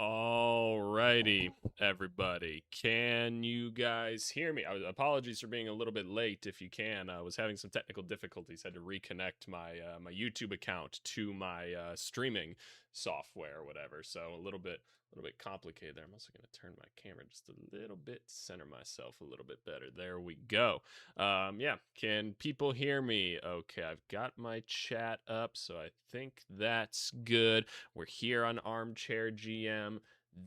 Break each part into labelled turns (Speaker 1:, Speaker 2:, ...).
Speaker 1: Alrighty, everybody. Can you guys hear me? Apologies for being a little bit late. If you can, I was having some technical difficulties. Had to reconnect my YouTube account to my streaming software or whatever. So a little bit complicated there. I'm also going to turn my camera just a little bit to center myself a little bit better. There we go. Yeah. Can people hear me? Okay, I've got my chat up, so I think that's good. We're here on Armchair GM.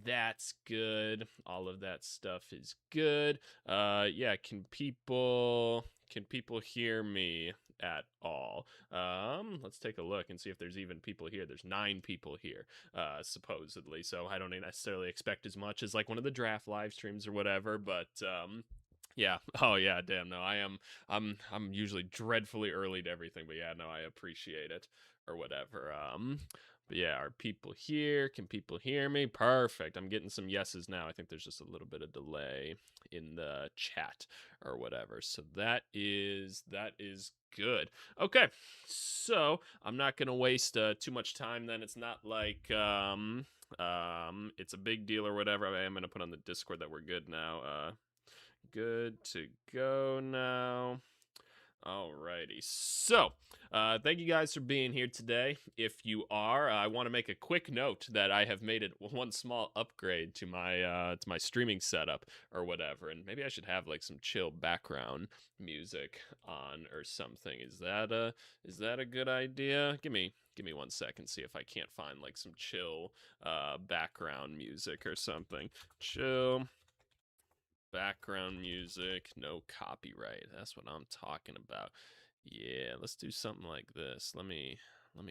Speaker 1: That's good. All of that stuff is good. Yeah, can people hear me at all? Let's take a look and see if there's even people here. There's 9 people here, supposedly. So I don't necessarily expect as much as like one of the draft live streams or whatever, but yeah. Oh yeah, damn no. I'm usually dreadfully early to everything, but yeah, no, I appreciate it or whatever. But yeah, are people here? Can people hear me? Perfect. I'm getting some yeses now. I think there's just a little bit of delay in the chat or whatever. So that is good. Okay. So, I'm not going to waste too much time then. It's not like it's a big deal or whatever. I am going to put on the Discord that we're good now. Good to go now. Alrighty, so thank you guys for being here today. If you are, I want to make a quick note that I have made it one small upgrade to my streaming setup or whatever, and maybe I should have like some chill background music on or something. Is that a good idea? Give me 1 second, see if I can't find like some chill background music or something. Chill background music, no copyright. That's what I'm talking about. Yeah, let's do something like this. Let me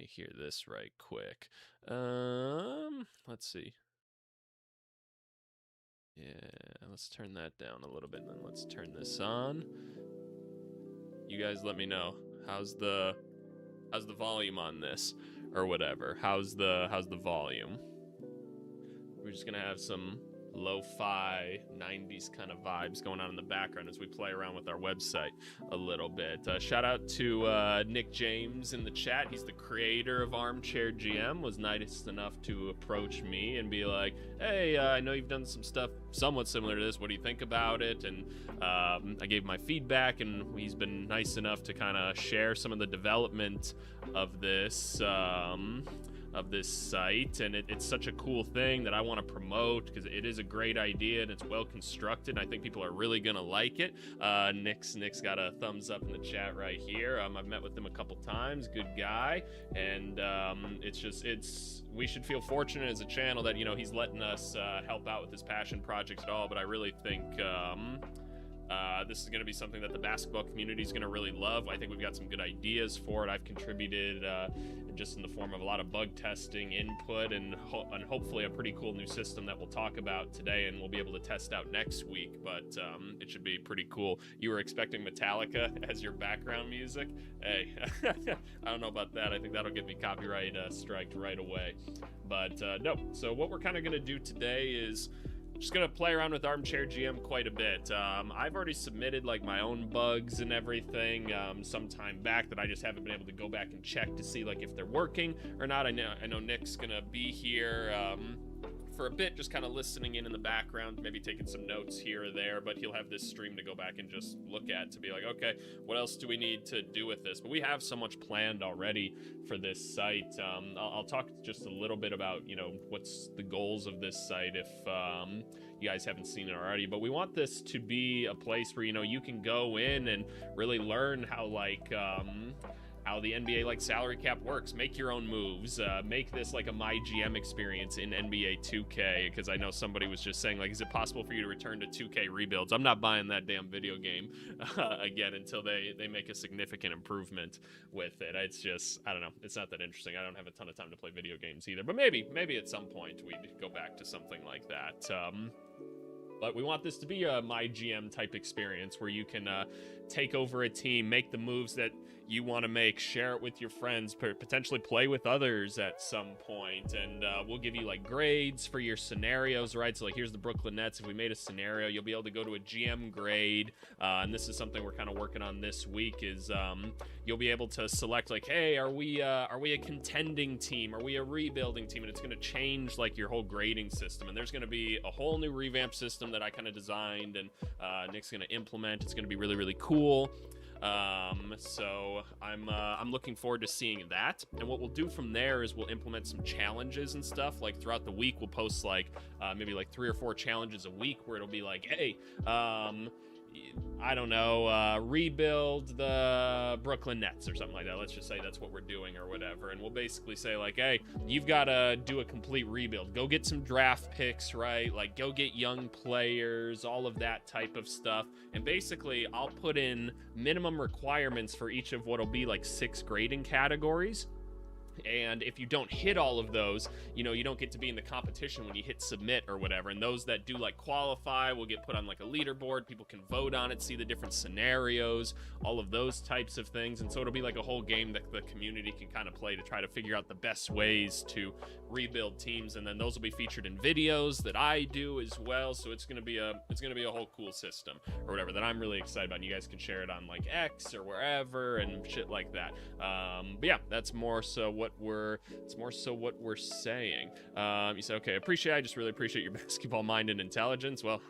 Speaker 1: hear this right quick. Let's see. Yeah, let's turn that down a little bit and then let's turn this on. You guys let me know. How's the volume on this or whatever? How's the volume? We're just going to have some lo-fi 90s kind of vibes going on in the background as we play around with our website a little bit. Shout out to Nick James in the chat. He's the creator of Armchair GM. Was nice enough to approach me and be like, hey, I know you've done some stuff somewhat similar to this. What do you think about it? And I gave my feedback, and he's been nice enough to kind of share some of the development of this site, and it's such a cool thing that I want to promote because it is a great idea and it's well constructed, and I think people are really gonna like it. Nick's got a thumbs up in the chat right here. I've met with him a couple times. Good guy, and we should feel fortunate as a channel that he's letting us help out with this passion project at all. But I really think this is going to be something that the basketball community is going to really love. I think we've got some good ideas for it. I've contributed just in the form of a lot of bug testing input and hopefully a pretty cool new system that we'll talk about today and we'll be able to test out next week. But it should be pretty cool. You were expecting Metallica as your background music? Hey, I don't know about that. I think that'll get me copyright striked right away. But no. So what we're kind of going to do today is just gonna play around with Armchair GM quite a bit. I've already submitted like my own bugs and everything some time back that I just haven't been able to go back and check to see like if they're working or not. I know Nick's gonna be here for a bit, just kind of listening in the background, maybe taking some notes here or there, but he'll have this stream to go back and just look at to be like, okay, what else do we need to do with this? But we have so much planned already for this site. I'll talk just a little bit about, what's the goals of this site if you guys haven't seen it already. But we want this to be a place where, you can go in and really learn how how the NBA like salary cap works, make your own moves, make this like a my GM experience in NBA 2K, because I know somebody was just saying like, is it possible for you to return to 2K rebuilds? I'm not buying that damn video game again until they make a significant improvement with it. It's just, I don't know, it's not that interesting. I don't have a ton of time to play video games either, but maybe at some point we'd go back to something like that. But we want this to be a my GM type experience where you can take over a team, make the moves that you want to make, share it with your friends, potentially play with others at some point, and we'll give you like grades for your scenarios, right? So like, here's the Brooklyn Nets. If we made a scenario, you'll be able to go to a GM grade, and this is something we're kind of working on this week, is you'll be able to select like, hey, are we a contending team? Are we a rebuilding team? And it's going to change like your whole grading system, and there's going to be a whole new revamped system that I kind of designed, and Nick's going to implement. It's going to be really, really cool. So I'm looking forward to seeing that. And what we'll do from there is we'll implement some challenges and stuff. Like throughout the week, we'll post like maybe like 3 or 4 challenges a week where it'll be like, hey, I don't know, rebuild the Brooklyn Nets or something like that. Let's just say that's what we're doing or whatever. And we'll basically say like, hey, you've got to do a complete rebuild. Go get some draft picks, right? Like go get young players, all of that type of stuff. And basically I'll put in minimum requirements for each of what'll be like 6 grading categories. And if you don't hit all of those, you know, you don't get to be in the competition when you hit submit or whatever. And those that do like qualify will get put on like a leaderboard. People can vote on it, see the different scenarios, all of those types of things. And so it'll be like a whole game that the community can kind of play to try to figure out the best ways to rebuild teams. And then those will be featured in videos that I do as well. So it's gonna be a whole cool system or whatever that I'm really excited about. And you guys can share it on like X or wherever and shit like that. But yeah, that's more so what we're saying. You say, okay, I just really appreciate your basketball mind and intelligence. Well,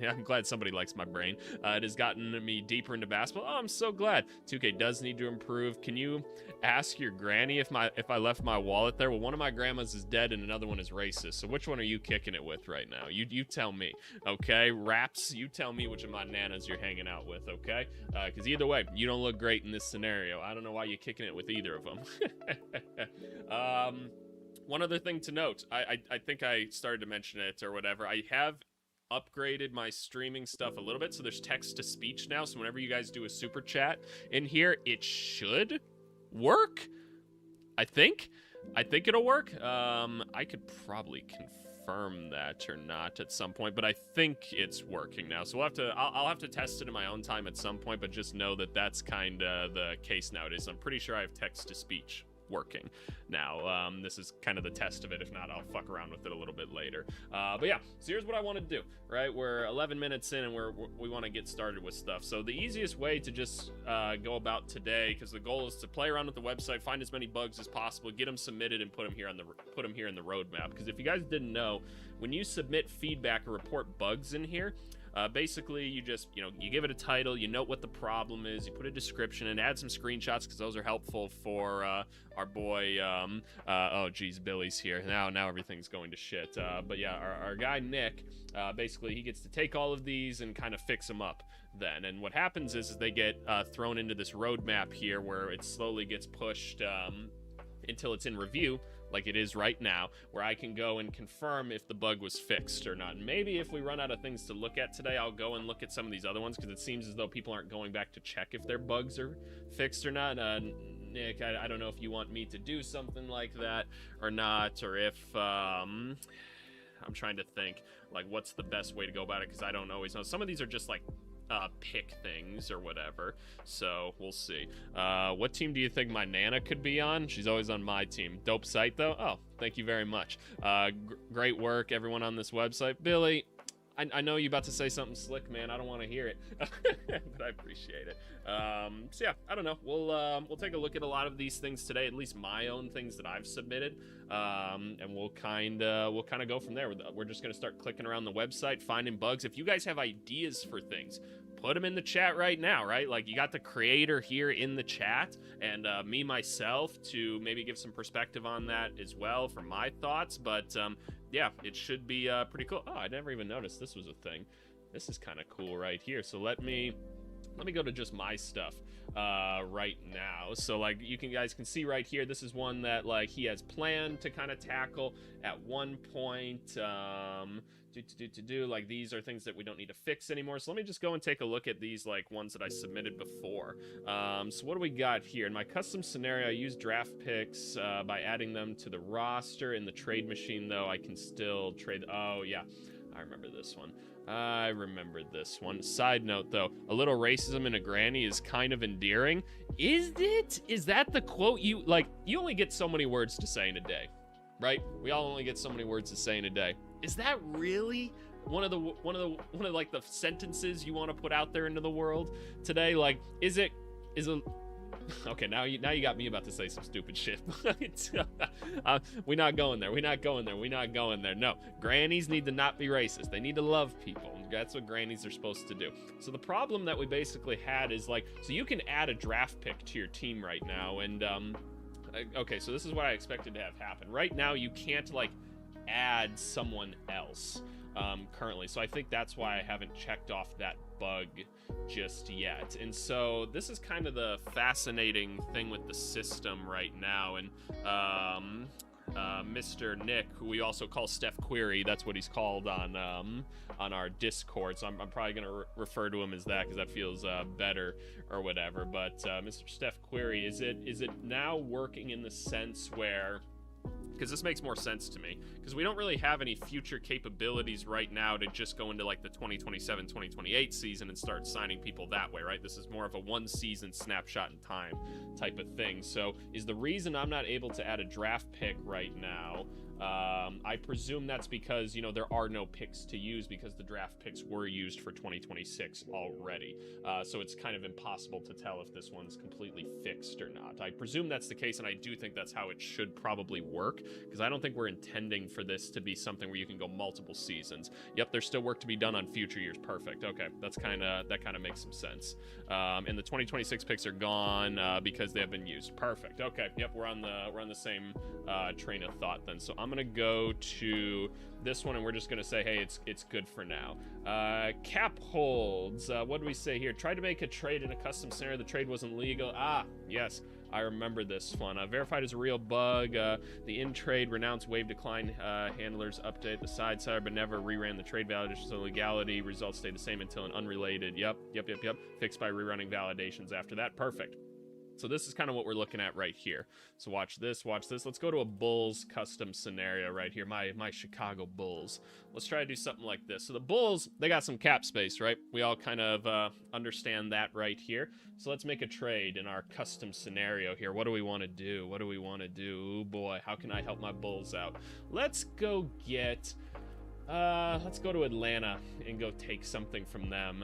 Speaker 1: yeah, I'm glad somebody likes my brain. It has gotten me deeper into basketball. Oh, I'm so glad. 2K does need to improve. Can you ask your granny if I left my wallet there? Well, one of my grandmas is dead and another one is racist. So which one are you kicking it with right now? You tell me, okay? Raps, you tell me which of my nanas you're hanging out with, okay? Because either way, you don't look great in this scenario. I don't know why you're kicking it with either of them. One other thing to note, I think I started to mention it or whatever. I have upgraded my streaming stuff a little bit, so there's text to speech now. So whenever you guys do a super chat in here, it should work. I think it'll work. I could probably confirm that or not at some point, but I think it's working now. So I'll have to test it in my own time at some point, but just know that that's kind of the case nowadays. I'm pretty sure I have text to speech working now. This is kind of the test of it. If not, I'll fuck around with it a little bit later. But yeah, so here's what I want to do, right? We're 11 minutes in and we want to get started with stuff. So the easiest way to just go about today, because the goal is to play around with the website, find as many bugs as possible, get them submitted, and put them here in the roadmap. Because if you guys didn't know, when you submit feedback or report bugs in here, basically you just, you give it a title, you note what the problem is, you put a description and add some screenshots because those are helpful for our boy, oh geez, Billy's here. Now everything's going to shit. But yeah, our guy Nick, basically he gets to take all of these and kind of fix them up then. And what happens is they get thrown into this roadmap here where it slowly gets pushed until it's in review, like it is right now, where I can go and confirm if the bug was fixed or not. And maybe if we run out of things to look at today, I'll go and look at some of these other ones, because it seems as though people aren't going back to check if their bugs are fixed or not. Nick, I don't know if you want me to do something like that or not, or if I'm trying to think like what's the best way to go about it, because I don't always know. Some of these are just like pick things or whatever, so we'll see. What team do you think my Nana could be on? She's always on my team. Dope site though. Oh, thank you very much. Great work everyone on this website. Billy, I know you're about to say something slick, man. I don't want to hear it, but I appreciate it. So yeah, I don't know. We'll take a look at a lot of these things today, at least my own things that I've submitted, and we'll kind of go from there. We're just gonna start clicking around the website, finding bugs. If you guys have ideas for things, put them in the chat right now, right? Like you got the creator here in the chat, and me myself to maybe give some perspective on that as well for my thoughts. But yeah, it should be pretty cool. Oh, I never even noticed this was a thing. This is kind of cool right here. So let me go to just my stuff right now. So like guys can see right here, this is one that like he has planned to kind of tackle at one point. Like these are things that we don't need to fix anymore. So let me just go and take a look at these like ones that I submitted before. So what do we got here? In my custom scenario, I use draft picks by adding them to the roster. In the trade machine though, I can still trade. Oh yeah. I remember this one. I remembered this one. Side note, though, a little racism in a granny is kind of endearing. Is it? Is that the quote you, like, you only get so many words to say in a day, right? We all only get so many words to say in a day. Is that really one of like the sentences you want to put out there into the world today? Like, is a okay, now you got me about to say some stupid shit. We're not going there. We're not going there. We're not going there. No, grannies need to not be racist. They need to love people. That's what grannies are supposed to do. So the problem that we basically had is, like, so you can add a draft pick to your team right now, and okay, so this is what I expected to have happen. Right now, you can't, like, add someone else currently, so I think that's why I haven't checked off that bug just yet. And so this is kind of the fascinating thing with the system right now. And Mr. Nick, who we also call Steph Query, that's what he's called on our Discord, so I'm probably going to refer to him as that because that feels better or whatever. But Mr. Steph Query, is it now working in the sense where, because this makes more sense to me, because we don't really have any future capabilities right now to just go into, like, the 2027-2028 season and start signing people that way, right? This is more of a one-season snapshot in time type of thing. So is the reason I'm not able to add a draft pick right now, I presume that's because, you know, there are no picks to use because the draft picks were used for 2026 already. So it's kind of impossible to tell if this one's completely fixed or not. I presume that's the case, and I do think that's how it should probably work, because I don't think we're intending for this to be something where you can go multiple seasons. Yep, there's still work to be done on future years. Perfect. Okay, that kind of makes some sense. And the 2026 picks are gone because they have been used. Perfect. Okay. Yep, we're on the same train of thought then. So I'm gonna go to this one, and we're just gonna say, hey, it's good for now. Cap holds. What do we say here? Tried to make a trade in a custom scenario. The trade wasn't legal. Ah, yes. I remember this one. Verified as a real bug. The in-trade renounce wave decline handlers update the side side, but never reran the trade validation, so legality results stay the same until an unrelated. Yep. Fixed by rerunning validations after that. Perfect. So this is kind of what we're looking at right here. So watch this. Let's go to a Bulls custom scenario right here. My Chicago Bulls. Let's try to do something like this. So the Bulls, they got some cap space, right? We all kind of understand that right here. So let's make a trade in our custom scenario here. What do we want to do? Oh boy, how can I help my Bulls out? Let's go get... let's go to Atlanta and go take something from them.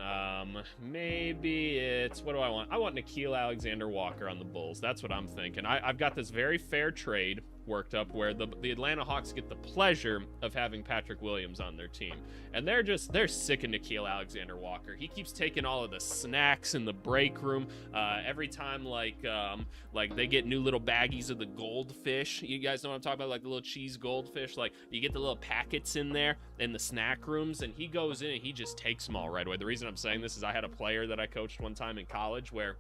Speaker 1: Maybe it's, what do I want? I want Nickeil Alexander-Walker on the Bulls. That's what I'm thinking. I've got this very fair trade worked up where the Atlanta Hawks get the pleasure of having Patrick Williams on their team. And they're sick of Nickeil Alexander-Walker. He keeps taking all of the snacks in the break room. Every time, like they get new little baggies of the goldfish. You guys know what I'm talking about? Like the little cheese goldfish. Like, you get the little packets in there in the snack rooms, and he goes in and he just takes them all right away. The reason I'm saying this is I had a player that I coached one time in college where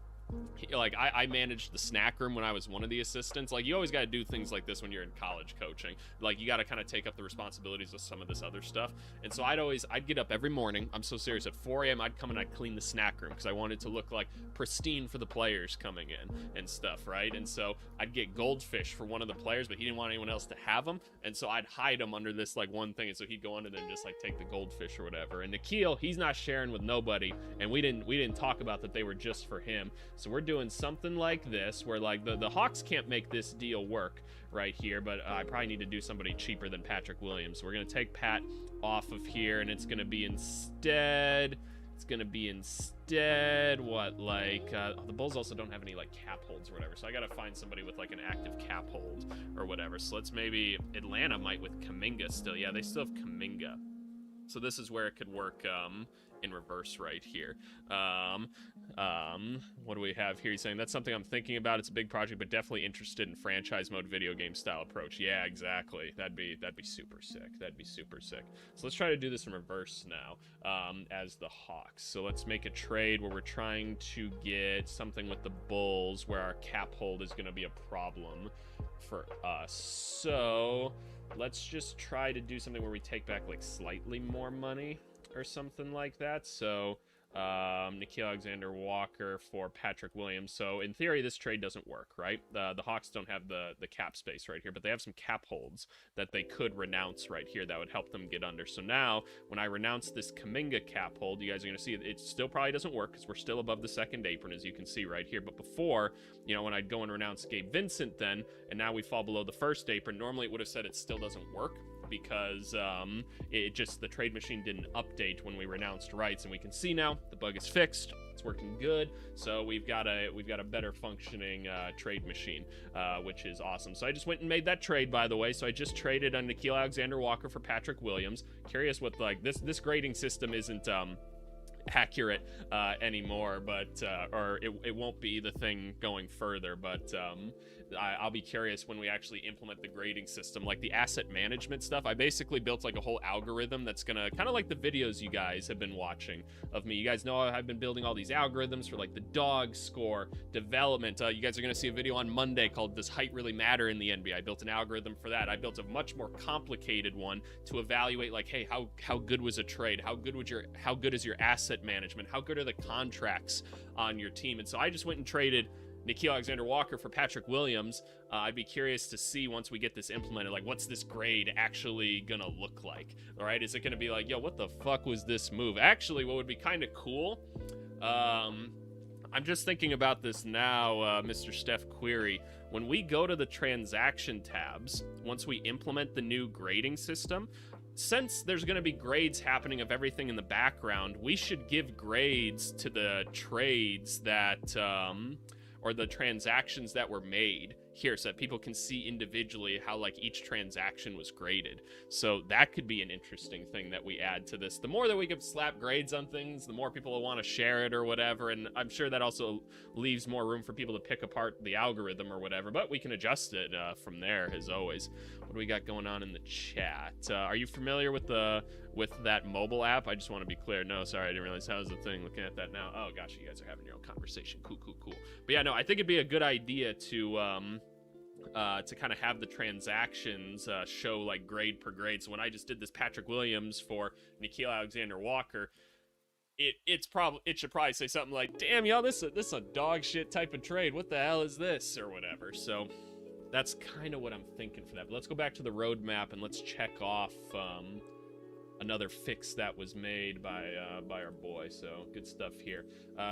Speaker 1: like I managed the snack room when I was one of the assistants. Like, you always got to do things like this when you're in college coaching. Like, you got to kind of take up the responsibilities of some of this other stuff. And so I'd get up every morning. I'm so serious. At 4 a.m. I'd come and I'd clean the snack room because I wanted to look like pristine for the players coming in and stuff, right? And so I'd get goldfish for one of the players, but he didn't want anyone else to have them. And so I'd hide them under this like one thing, and so he'd go under there and just like take the goldfish or whatever. And Nickeil, he's not sharing with nobody, and we didn't talk about that they were just for him. So we're doing something like this where like the Hawks can't make this deal work right here, but I probably need to do somebody cheaper than Patrick Williams. So we're going to take Pat off of here, and it's going to be instead what, like the Bulls also don't have any like cap holds or whatever, so I got to find somebody with like an active cap hold or whatever. So let's maybe Atlanta might with Kuminga still. Yeah, they still have Kuminga. So this is where it could work in reverse right here. What do we have here? He's saying that's something I'm thinking about. It's a big project, but definitely interested in franchise mode video game style approach. Yeah, exactly. That'd be super sick. So let's try to do this in reverse now as the Hawks. So let's make a trade where we're trying to get something with the Bulls where our cap hold is going to be a problem for us. So let's just try to do something where we take back like slightly more money or something like that. So Nikhil Alexander-Walker for Patrick Williams. So in theory, this trade doesn't work, right? The Hawks don't have the cap space right here, but they have some cap holds that they could renounce right here that would help them get under. So now, when I renounce this Kuminga cap hold, you guys are going to see it still probably doesn't work because we're still above the second apron, as you can see right here. But before, you know, when I'd go and renounce Gabe Vincent then, and now we fall below the first apron, normally it would have said it still doesn't work, because it just, the trade machine didn't update when we renounced rights, and we can see now the bug is fixed. It's working good, so we've got a better functioning trade machine, which is awesome. So I just went and made that trade, by the way. So I just traded on Nikhil Alexander-Walker for Patrick Williams. Curious what, like, this grading system isn't accurate anymore, but or it won't be the thing going further, but I'll be curious when we actually implement the grading system, like the asset management stuff. I basically built like a whole algorithm that's gonna, kind of like the videos you guys have been watching of me. You guys know I've been building all these algorithms for like the dog score development. You guys are gonna see a video on Monday called "Does Height Really Matter in the NBA?" I built an algorithm for that. I built a much more complicated one to evaluate, like, hey, how good was a trade? How good is your asset management? How good are the contracts on your team? And so I just went and traded Nikhil Alexander-Walker for Patrick Williams. I'd be curious to see, once we get this implemented, like, what's this grade actually gonna look like? All right, is it gonna be like, yo, what the fuck was this move? Actually, what would be kind of cool, I'm just thinking about this now, Mr. Steph Query. When we go to the transaction tabs, once we implement the new grading system, since there's going to be grades happening of everything in the background, we should give grades to the trades that, or the transactions that were made here, so that people can see individually how, like, each transaction was graded. So that could be an interesting thing that we add to this. The more that we can slap grades on things, the more people will want to share it or whatever, and I'm sure that also leaves more room for people to pick apart the algorithm or whatever, but we can adjust it from there, as always. What do we got going on in the chat? Are you familiar with that mobile app? I just want to be clear. No, sorry, I didn't realize that was the thing. Looking at that now. Oh gosh, you guys are having your own conversation. Cool. But yeah, no, I think it'd be a good idea to kind of have the transactions show, like, grade per grade. So when I just did this Patrick Williams for Nikhil Alexander-Walker, it should probably say something like, "Damn, y'all, this is a dog shit type of trade. What the hell is this?" or whatever. So that's kind of what I'm thinking for that. But let's go back to the roadmap and let's check off another fix that was made by our boy. So good stuff here.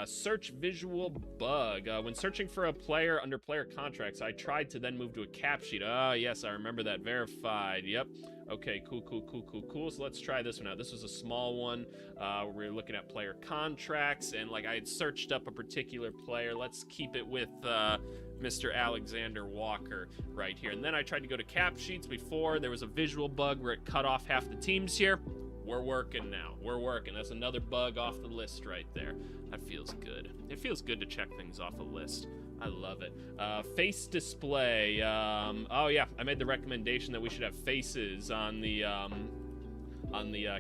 Speaker 1: Search visual bug. When searching for a player under player contracts, I tried to then move to a cap sheet. Yes, I remember that. Verified. Yep. Okay, cool. So let's try this one out. This was a small one where we were looking at player contracts, and, like, I had searched up a particular player. Let's keep it with Mr. Alexander-Walker right here. And then I tried to go to cap sheets before. There was a visual bug where it cut off half the teams here. We're working now. We're working. That's another bug off the list right there. That feels good. It feels good to check things off a list. I love it. Face display. Oh yeah, I made the recommendation that we should have faces on the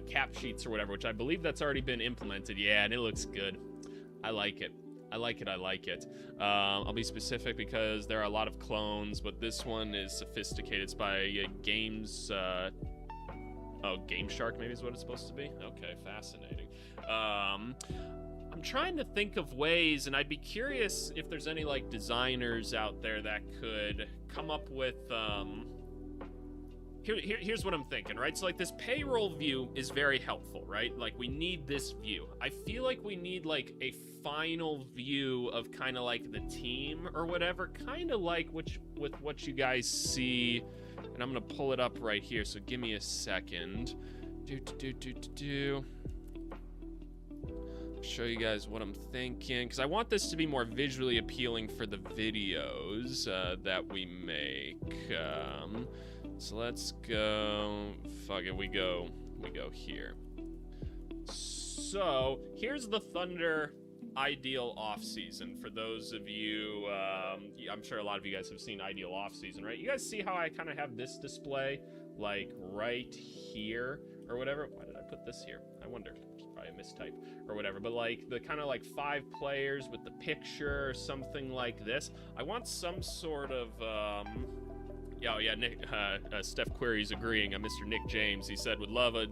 Speaker 1: cap sheets or whatever, which I believe that's already been implemented. Yeah, and it looks good. I like it. I like it. I'll be specific because there are a lot of clones, but this one is sophisticated. It's by Games. Game Shark maybe is what it's supposed to be. Okay, fascinating. I'm trying to think of ways, and I'd be curious if there's any, like, designers out there that could come up with here's what I'm thinking, right? So, like, this payroll view is very helpful, right? Like, we need this view. I feel like we need, like, a final view of kind of like the team or whatever, kind of like with what you guys see. And I'm gonna pull it up right here, so give me a second. Show you guys what I'm thinking, because I want this to be more visually appealing for the videos that we make. So let's go. Fuck it, we go here. So here's the Thunder ideal off season. For those of you, I'm sure a lot of you guys have seen ideal off season, right? You guys see how I kind of have this display, like, right here or whatever. Why did I put this here? I wonder. It's probably a mistype or whatever. But, like, the kind of like 5 players with the picture or something like this. I want some sort of Yeah, Nick, Steph Query's agreeing. Mr. Nick James, he said, would love a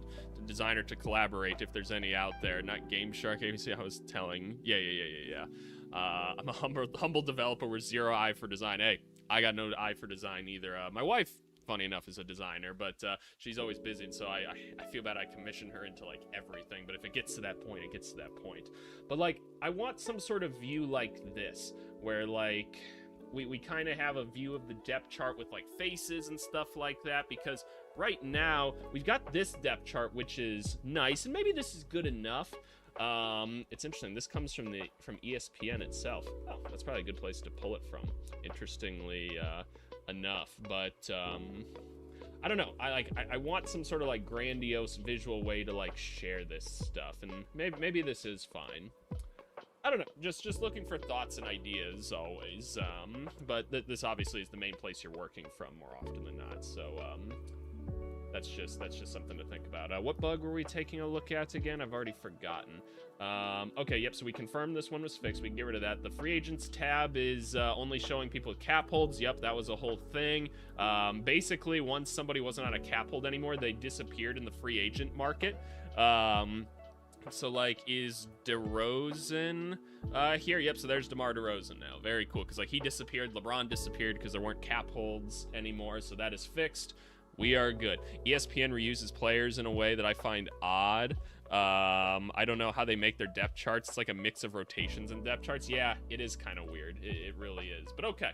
Speaker 1: designer to collaborate if there's any out there. Not Game Shark ABC, I was telling. Yeah. I'm a humble developer with zero eye for design. Hey, I got no eye for design either. My wife, funny enough, is a designer, but she's always busy, and so I feel bad I commission her into, like, everything, but if it gets to that point, it gets to that point. But, like, I want some sort of view like this, where, like, we kind of have a view of the depth chart with, like, faces and stuff like that, because right now, we've got this depth chart, which is nice, and maybe this is good enough. It's interesting. This comes from ESPN itself. Oh, that's probably a good place to pull it from. Interestingly enough, but I don't know. I want some sort of like grandiose visual way to like share this stuff, and maybe this is fine. I don't know. Just looking for thoughts and ideas always. But this obviously is the main place you're working from more often than not. So that's just something to think about. What bug were we taking a look at again? I've already forgotten. Okay, yep, so we confirmed this one was fixed. We can get rid of that. The free agents tab is only showing people with cap holds. Yep, that was a whole thing. Basically, once somebody wasn't on a cap hold anymore, they disappeared in the free agent market. So, like, is DeRozan here? Yep, so there's DeMar DeRozan now. Very cool, because, like, he disappeared. LeBron disappeared because there weren't cap holds anymore, so that is fixed. We are good. ESPN reuses players in a way that I find odd. I don't know how they make their depth charts. It's like a mix of rotations and depth charts. Yeah, it is kind of weird. It really is. But okay.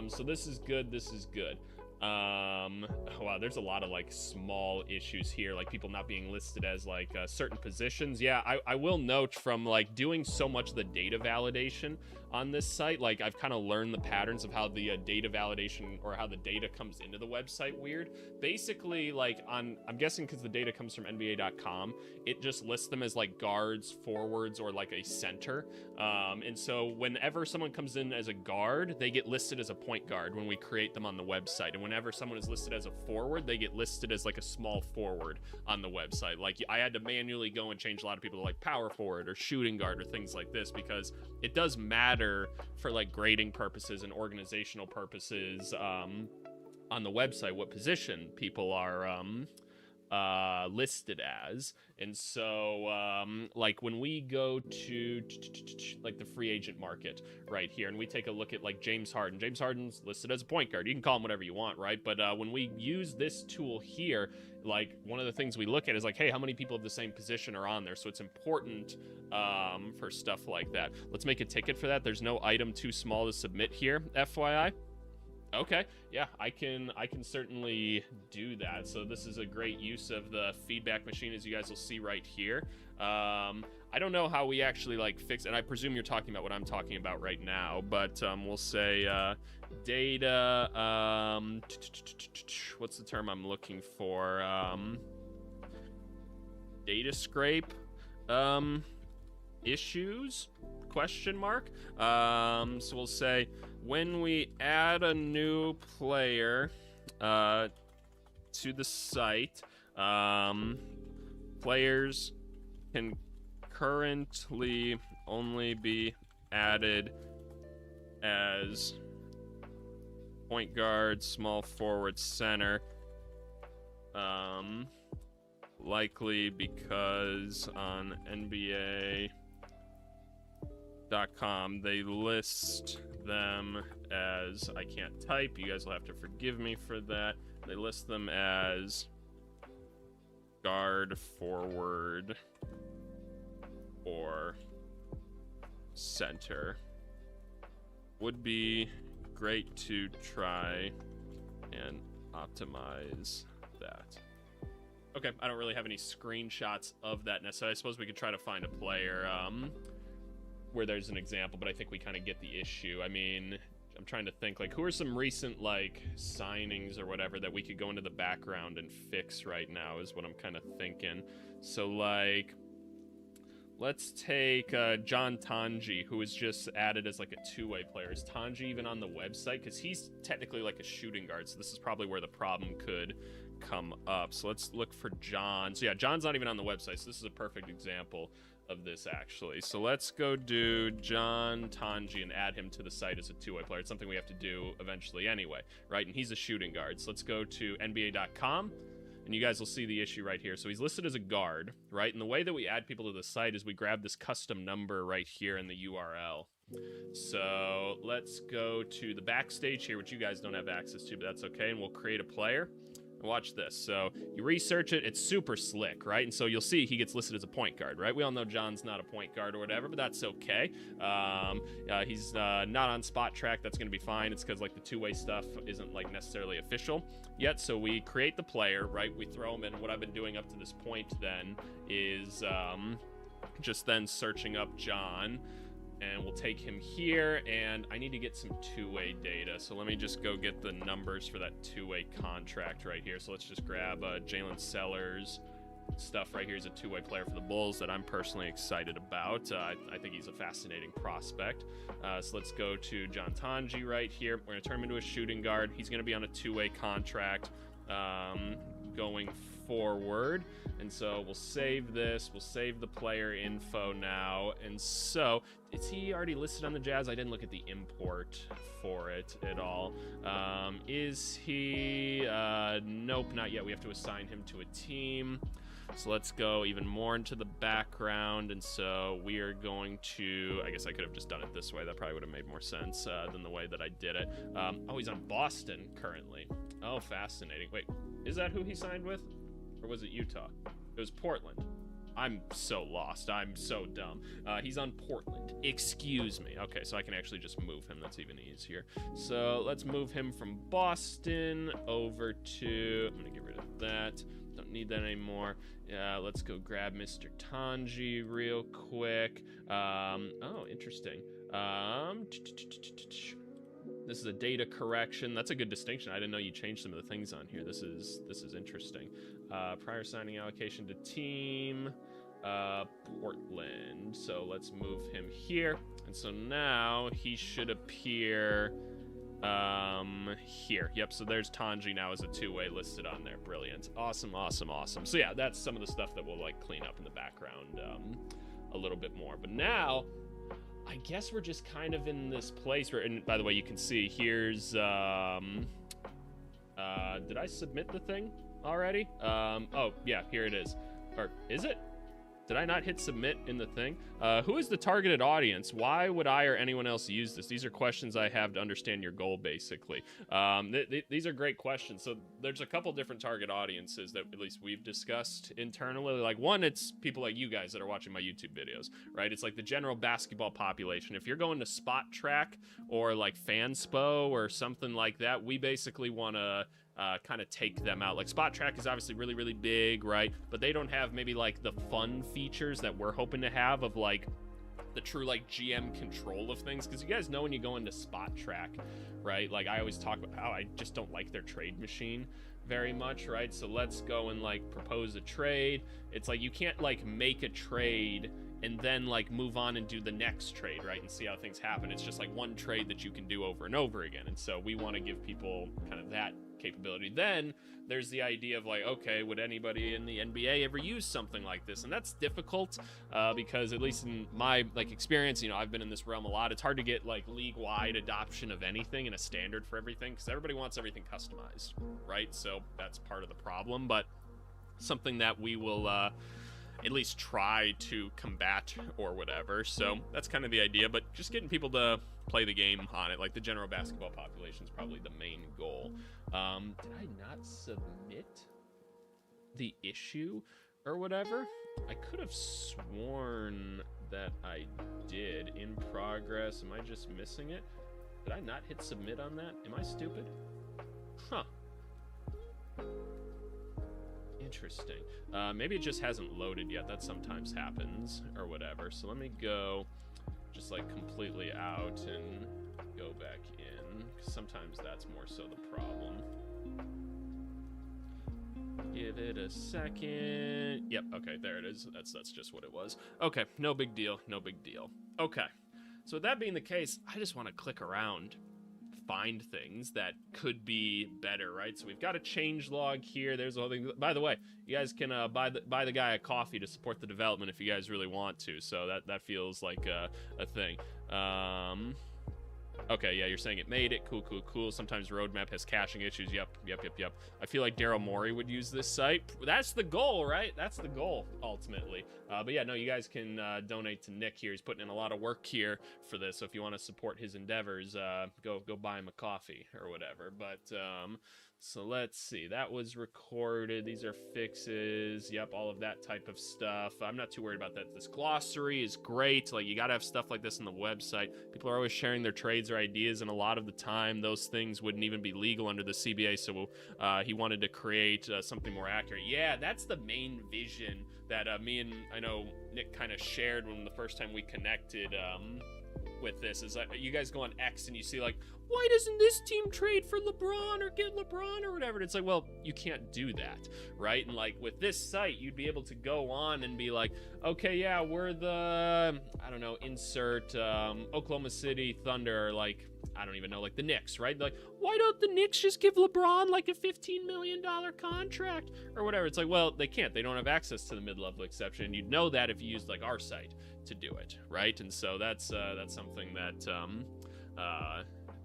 Speaker 1: So this is good. This is good. Wow, there's a lot of like small issues here, like people not being listed as like certain positions. Yeah, I will note from like doing so much of the data validation on this site, like I've kind of learned the patterns of how the data validation or how the data comes into the website weird. Basically, like I'm guessing because the data comes from NBA.com, it just lists them as like guards, forwards, or like a center. And so whenever someone comes in as a guard, they get listed as a point guard when we create them on the website. And whenever someone is listed as a forward, they get listed as like a small forward on the website. Like I had to manually go and change a lot of people to like power forward or shooting guard or things like this, because it does matter for like grading purposes and organizational purposes on the website what position people are listed as. And so like when we go to like the free agent market right here and we take a look at like James Harden's listed as a point guard. You can call him whatever you want, right? But when we use this tool here, like one of the things we look at is like, hey, how many people of the same position are on there? So it's important for stuff like that. Let's make a ticket for that. There's no item too small to submit here, FYI. Okay, yeah, I can certainly do that. So this is a great use of the feedback machine, as you guys will see right here. I don't know how we actually like fix, and I presume you're talking about what I'm talking about right now, but we'll say data, what's the term I'm looking for? Data scrape issues? Question mark. So we'll say when we add a new player to the site, players can currently only be added as point guard, small forward, center. Likely because on NBA.com they list them as, I can't type, you guys will have to forgive me for that. They list them as guard, forward, or center. Would be great to try and optimize that. Okay, I don't really have any screenshots of that necessarily. I suppose we could try to find a player where there's an example, but I think we kind of get the issue. I mean, I'm trying to think, like, who are some recent, like, signings or whatever that we could go into the background and fix right now is what I'm kind of thinking. So, like, let's take John Tanji, who was just added as, like, a two-way player. Is Tanji even on the website? Because he's technically, like, a shooting guard, so this is probably where the problem could come up. So let's look for John. So yeah, John's not even on the website, so this is a perfect example of this, actually. So let's go do John Tanji and add him to the site as a two-way player. It's something we have to do eventually anyway, right? And he's a shooting guard. So let's go to NBA.com, and you guys will see the issue right here. So he's listed as a guard, right? And the way that we add people to the site is we grab this custom number right here in the URL. So let's go to the backstage here, which you guys don't have access to, but that's okay, and we'll create a player. Watch this. So you research it. It's super slick, right? And so you'll see he gets listed as a point guard, right? We all know John's not a point guard or whatever, but that's okay. He's not on Spot Track. That's going to be fine. It's because like the two-way stuff isn't like necessarily official yet. So we create the player, right? We throw him in. What I've been doing up to this point then is just then searching up John. And we'll take him here, and I need to get some two-way data. So let me just go get the numbers for that two-way contract right here. So let's just grab Jalen Sellers stuff right here. He's a two-way player for the Bulls that I'm personally excited about. I think he's a fascinating prospect. So let's go to John Tanji right here. We're going to turn him into a shooting guard. He's going to be on a two-way contract going forward. And so we'll save this. We'll save the player info now. And so, is he already listed on the Jazz? I didn't look at the import for it at all. Is he? Nope, not yet. We have to assign him to a team. So let's go even more into the background. And so we are going to, I guess I could have just done it this way. That probably would have made more sense than the way that I did it. Oh, he's on Boston currently. Oh, fascinating. Wait, is that who he signed with? Or was it Utah? It was Portland. I'm so lost. I'm so dumb. He's on Portland. Excuse me. Okay, so I can actually just move him. That's even easier. So let's move him from Boston over to... I'm going to get rid of that. Don't need that anymore. Let's go grab Mr. Tanji real quick. Oh, interesting. This is a data correction. That's a good distinction. I didn't know you changed some of the things on here. This is interesting. Prior signing allocation to team, Portland. So let's move him here. And so now he should appear here. Yep, so there's Tanji now as a two-way listed on there. Brilliant. Awesome. So yeah, that's some of the stuff that we'll like clean up in the background a little bit more. But now I guess we're just kind of in this place where, and by the way, you can see here's did I submit the thing already? Oh yeah, here it is. Or is it? Did I not hit submit in the thing? Who is the targeted audience? Why would I or anyone else use this? These are questions I have to understand your goal, basically. These are great questions. So there's a couple different target audiences that at least we've discussed internally. Like one, it's people like you guys that are watching my YouTube videos, right? It's like the general basketball population. If you're going to Spot Track or like Fanspo or something like that, we basically want to kind of take them out. Like Spot Track is obviously really, really big, right? But they don't have maybe like the fun features that we're hoping to have of like the true like GM control of things. Because you guys know when you go into Spot Track, right? Like I always talk about how I just don't like their trade machine very much, right? So let's go and like propose a trade. It's like you can't like make a trade and then like move on and do the next trade, right? And see how things happen. It's just like one trade that you can do over and over again. And so we want to give people kind of that capability. Then there's the idea of like, okay, would anybody in the NBA ever use something like this? And that's difficult because at least in my like experience, you know, I've been in this realm a lot. It's hard to get like league-wide adoption of anything and a standard for everything because everybody wants everything customized, right? So that's part of the problem, but something that we will at least try to combat or whatever. So that's kind of the idea, but just getting people to play the game on it, like the general basketball population is probably the main goal. Did I not submit the issue or whatever? I could have sworn that I did. In progress. Am I just missing it? Did I not hit submit on that? Am I stupid? Huh. Interesting. Maybe it just hasn't loaded yet. That sometimes happens or whatever. So let me go just like completely out and go back in. 'Cause sometimes that's more so the problem. Give it a second. Yep, okay, there it is. That's just what it was. Okay, no big deal. Okay. So with that being the case, I just want to click around find things that could be better, right? So we've got a change log here. There's a whole thing. By the way, you guys can buy the guy a coffee to support the development if you guys really want to. So that feels like a thing. Okay, yeah, you're saying it made it. Cool. Sometimes roadmap has caching issues. Yep. I feel like Daryl Morey would use this site. That's the goal, right? That's the goal, ultimately. But yeah, no, you guys can donate to Nick here. He's putting in a lot of work here for this. So if you want to support his endeavors, go buy him a coffee or whatever. But so let's see. That was recorded. These are fixes. Yep, all of that type of stuff. I'm not too worried about that. This glossary is great. Like, you got to have stuff like this on the website. People are always sharing their trades or ideas, and a lot of the time, those things wouldn't even be legal under the CBA. So he wanted to create something more accurate. Yeah, that's the main vision that me and I know Nick kind of shared when the first time we connected with this. Is like, you guys go on X and you see like, why doesn't this team trade for LeBron or get LeBron or whatever? And it's like, well, you can't do that, right? And like with this site, you'd be able to go on and be like, okay, yeah, we're the, I don't know, insert Oklahoma City Thunder, like, I don't even know, like the Knicks, right? Like, why don't the Knicks just give LeBron like a $15 million contract or whatever? It's like, well, they can't. They don't have access to the mid-level exception. You'd know that if you used like our site to do it, right? And so that's something that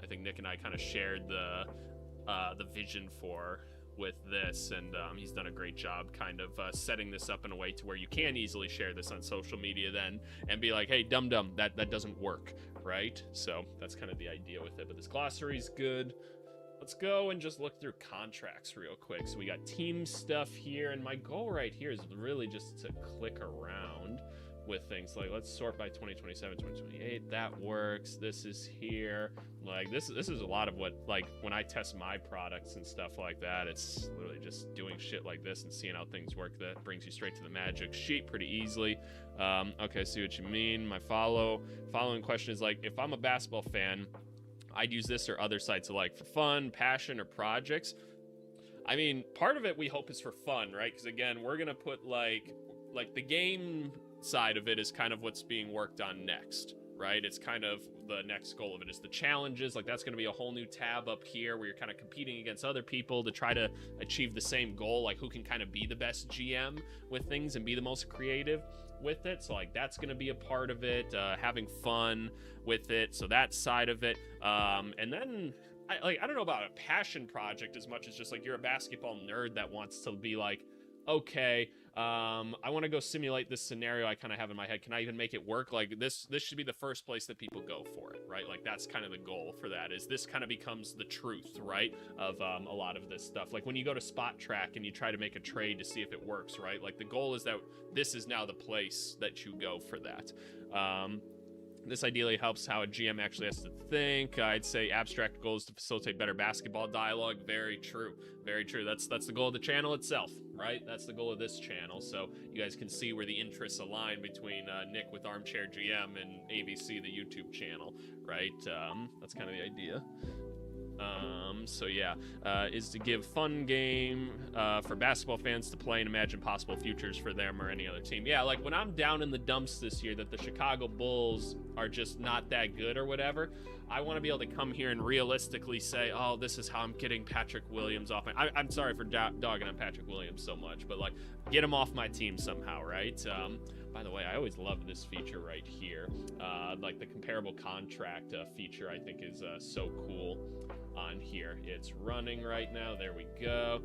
Speaker 1: I think Nick and I kind of shared the vision for with this, and he's done a great job kind of setting this up in a way to where you can easily share this on social media then and be like, hey, dum that doesn't work, right? So that's kind of the idea with it. But this glossary is good. Let's go and just look through contracts real quick. So we got team stuff here, and my goal right here is really just to click around with things. Like, let's sort by 2027, 2028. That works. This is here. Like, this is a lot of what, like, when I test my products and stuff like that, it's literally just doing shit like this and seeing how things work. That brings you straight to the magic sheet pretty easily. Okay, see what you mean. My following question is, like, if I'm a basketball fan, I'd use this or other sites alike for fun, passion, or projects. I mean, part of it we hope is for fun, right? Because again, we're gonna put like the game side of it is kind of what's being worked on next, right? It's kind of the next goal of it is the challenges. Like, that's going to be a whole new tab up here where you're kind of competing against other people to try to achieve the same goal, like who can kind of be the best GM with things and be the most creative with it. So like, that's going to be a part of it, having fun with it. So that side of it. And then I don't know about a passion project as much as just like you're a basketball nerd that wants to be like, okay, I want to go simulate this scenario I kind of have in my head. Can I even make it work? Like, this should be the first place that people go for it, right? Like, that's kind of the goal for that, is this kind of becomes the truth, right, of a lot of this stuff. Like, when you go to Spot Track and you try to make a trade to see if it works, right? Like, the goal is that this is now the place that you go for that. This ideally helps how a GM actually has to think. I'd say abstract goals to facilitate better basketball dialogue. Very true. Very true. That's the goal of the channel itself, right? That's the goal of this channel. So you guys can see where the interests align between Nick with Armchair GM and ABC, the YouTube channel, right? That's kind of the idea. So yeah, is to give fun game for basketball fans to play and imagine possible futures for them or any other team. Yeah, like when I'm down in the dumps this year that the Chicago Bulls are just not that good or whatever, I want to be able to come here and realistically say, oh, this is how I'm getting Patrick Williams off my... I'm sorry for dogging on Patrick Williams so much, but like, get him off my team somehow, right? By the way, I always love this feature right here. Like the comparable contract feature, I think is so cool on here. It's running right now. There we go.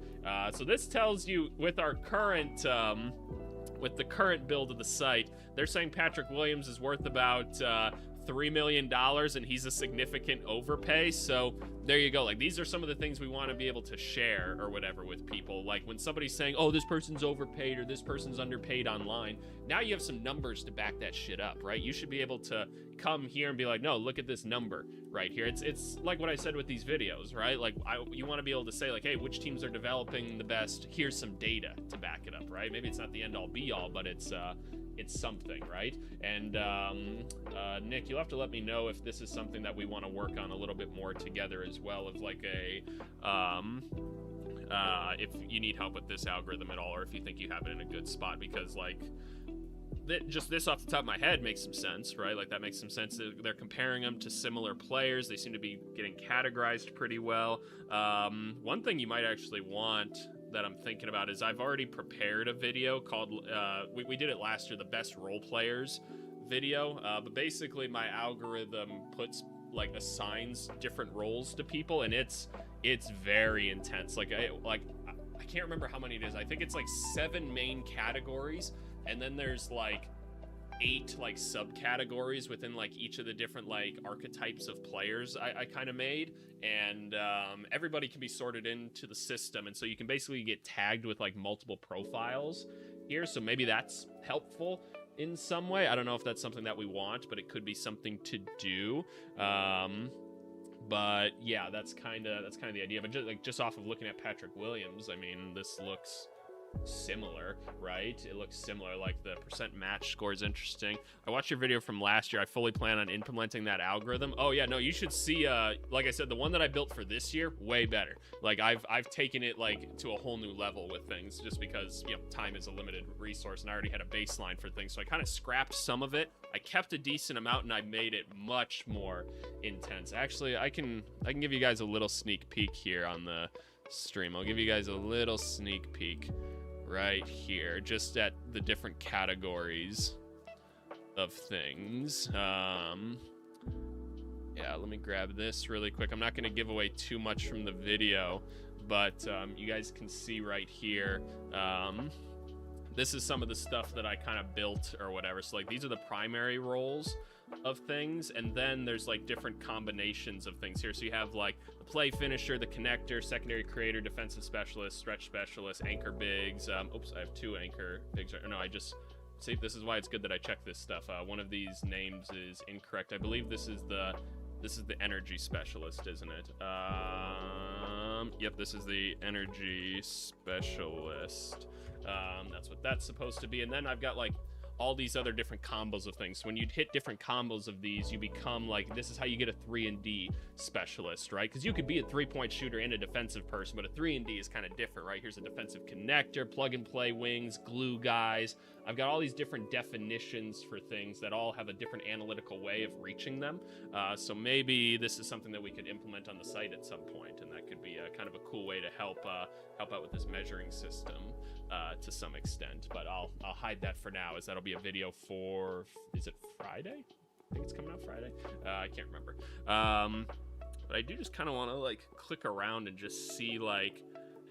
Speaker 1: So this tells you with our current, with the current build of the site, they're saying Patrick Williams is worth about $3 million and he's a significant overpay. So there you go. Like, these are some of the things we want to be able to share or whatever with people. Like when somebody's saying, oh, this person's overpaid or this person's underpaid online, now you have some numbers to back that shit up, right? You should be able to come here and be like, no, look at this number right here. It's like what I said with these videos, right? Like you want to be able to say like, hey, which teams are developing the best? Here's some data to back it up, right? Maybe it's not the end all be all, but it's something, right? And Nick, you'll have to let me know if this is something that we want to work on a little bit more together as well, of like a if you need help with this algorithm at all, or if you think you have it in a good spot, because like just this off the top of my head makes some sense, right? Like that makes some sense. They're comparing them to similar players. They seem to be getting categorized pretty well. One thing you might actually want that I'm thinking about is I've already prepared a video called, we did it last year, the best role players video. But basically my algorithm assigns different roles to people, and it's very intense. Like I can't remember how many it is. I think it's like 7 main categories, and then there's like 8 like subcategories within like each of the different like archetypes of players I kind of made, and everybody can be sorted into the system, and so you can basically get tagged with like multiple profiles here. So maybe that's helpful in some way. I don't know if that's something that we want, but it could be something to do. But yeah, that's kind of the idea. But just off of looking at Patrick Williams, I mean, this looks similar, right? It looks similar. Like the percent match score is interesting. I watched your video from last year. I fully plan on implementing that algorithm. Oh yeah, no, you should see. Like I said, the one that I built for this year, way better. Like I've taken it like to a whole new level with things, just because time is a limited resource, and I already had a baseline for things, so I kind of scrapped some of it. I kept a decent amount, and I made it much more intense. Actually, I can give you guys a little sneak peek here on the stream. I'll give you guys a little sneak peek right here, just at the different categories of things. Yeah, let me grab this really quick. I'm not going to give away too much from the video, but you guys can see right here. This is some of the stuff that I kind of built or whatever. So like these are the primary roles of things, and then there's like different combinations of things here. So you have like the play finisher, the connector, secondary creator, defensive specialist, stretch specialist, anchor bigs. Oops, I have 2 anchor bigs. No, I just see, this is why it's good that I check this stuff. One of these names is incorrect. I believe this is the energy specialist, isn't it? Yep, this is the energy specialist. That's what that's supposed to be. And then I've got like all these other different combos of things. So when you hit different combos of these, you become like, this is how you get a 3-and-D specialist, right? Because you could be a 3-point shooter and a defensive person, but a 3-and-D is kind of different, right? Here's a defensive connector, plug and play wings, glue guys. I've got all these different definitions for things that all have a different analytical way of reaching them. So maybe this is something that we could implement on the site at some point, and that could be a kind of a cool way to help out with this measuring system to some extent. But I'll hide that for now, as that'll be a video for, is it Friday? I think it's coming out Friday. I can't remember. But I do just kind of want to like click around and just see like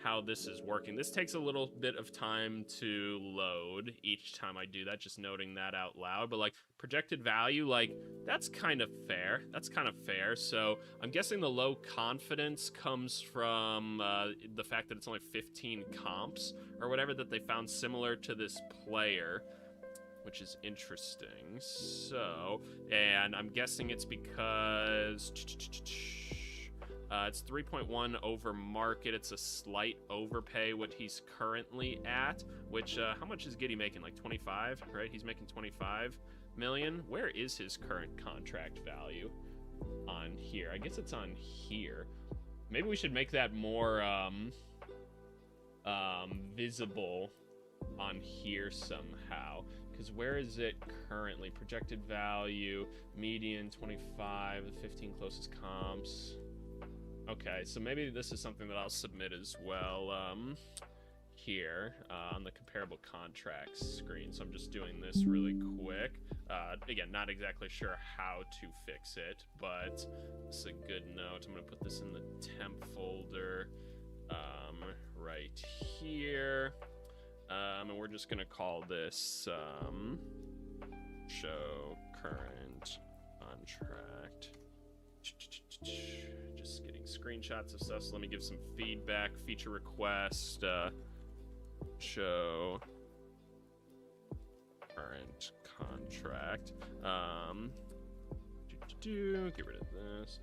Speaker 1: how this is working. This takes a little bit of time to load each time I do that, just noting that out loud. But like projected value, like that's kind of fair. That's kind of fair. So I'm guessing the low confidence comes from the fact that it's only 15 comps or whatever that they found similar to this player, which is interesting. So, and I'm guessing it's because it's 3.1 over market. It's a slight overpay what he's currently at, which how much is Giddy making? Like 25, right? He's making 25 million. Where is his current contract value on here? I guess it's on here. Maybe we should make that more visible on here somehow, because where is it currently? Projected value, median 25, the 15 closest comps. Okay, so maybe this is something that I'll submit as well here on the comparable contracts screen. So I'm just doing this really quick. Again, not exactly sure how to fix it, but it's a good note. I'm going to put this in the temp folder right here. And we're just going to call this show current contract. Just getting screenshots of stuff, so let me give some feedback. Feature request, show current contract. Get rid of this.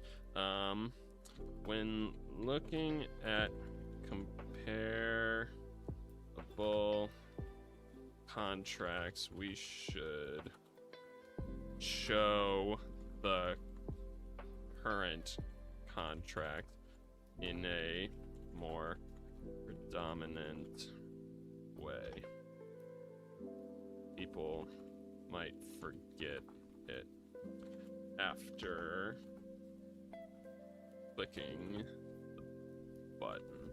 Speaker 1: When looking at comparable contracts, we should show the current contract in a more predominant way. People might forget it after clicking the button.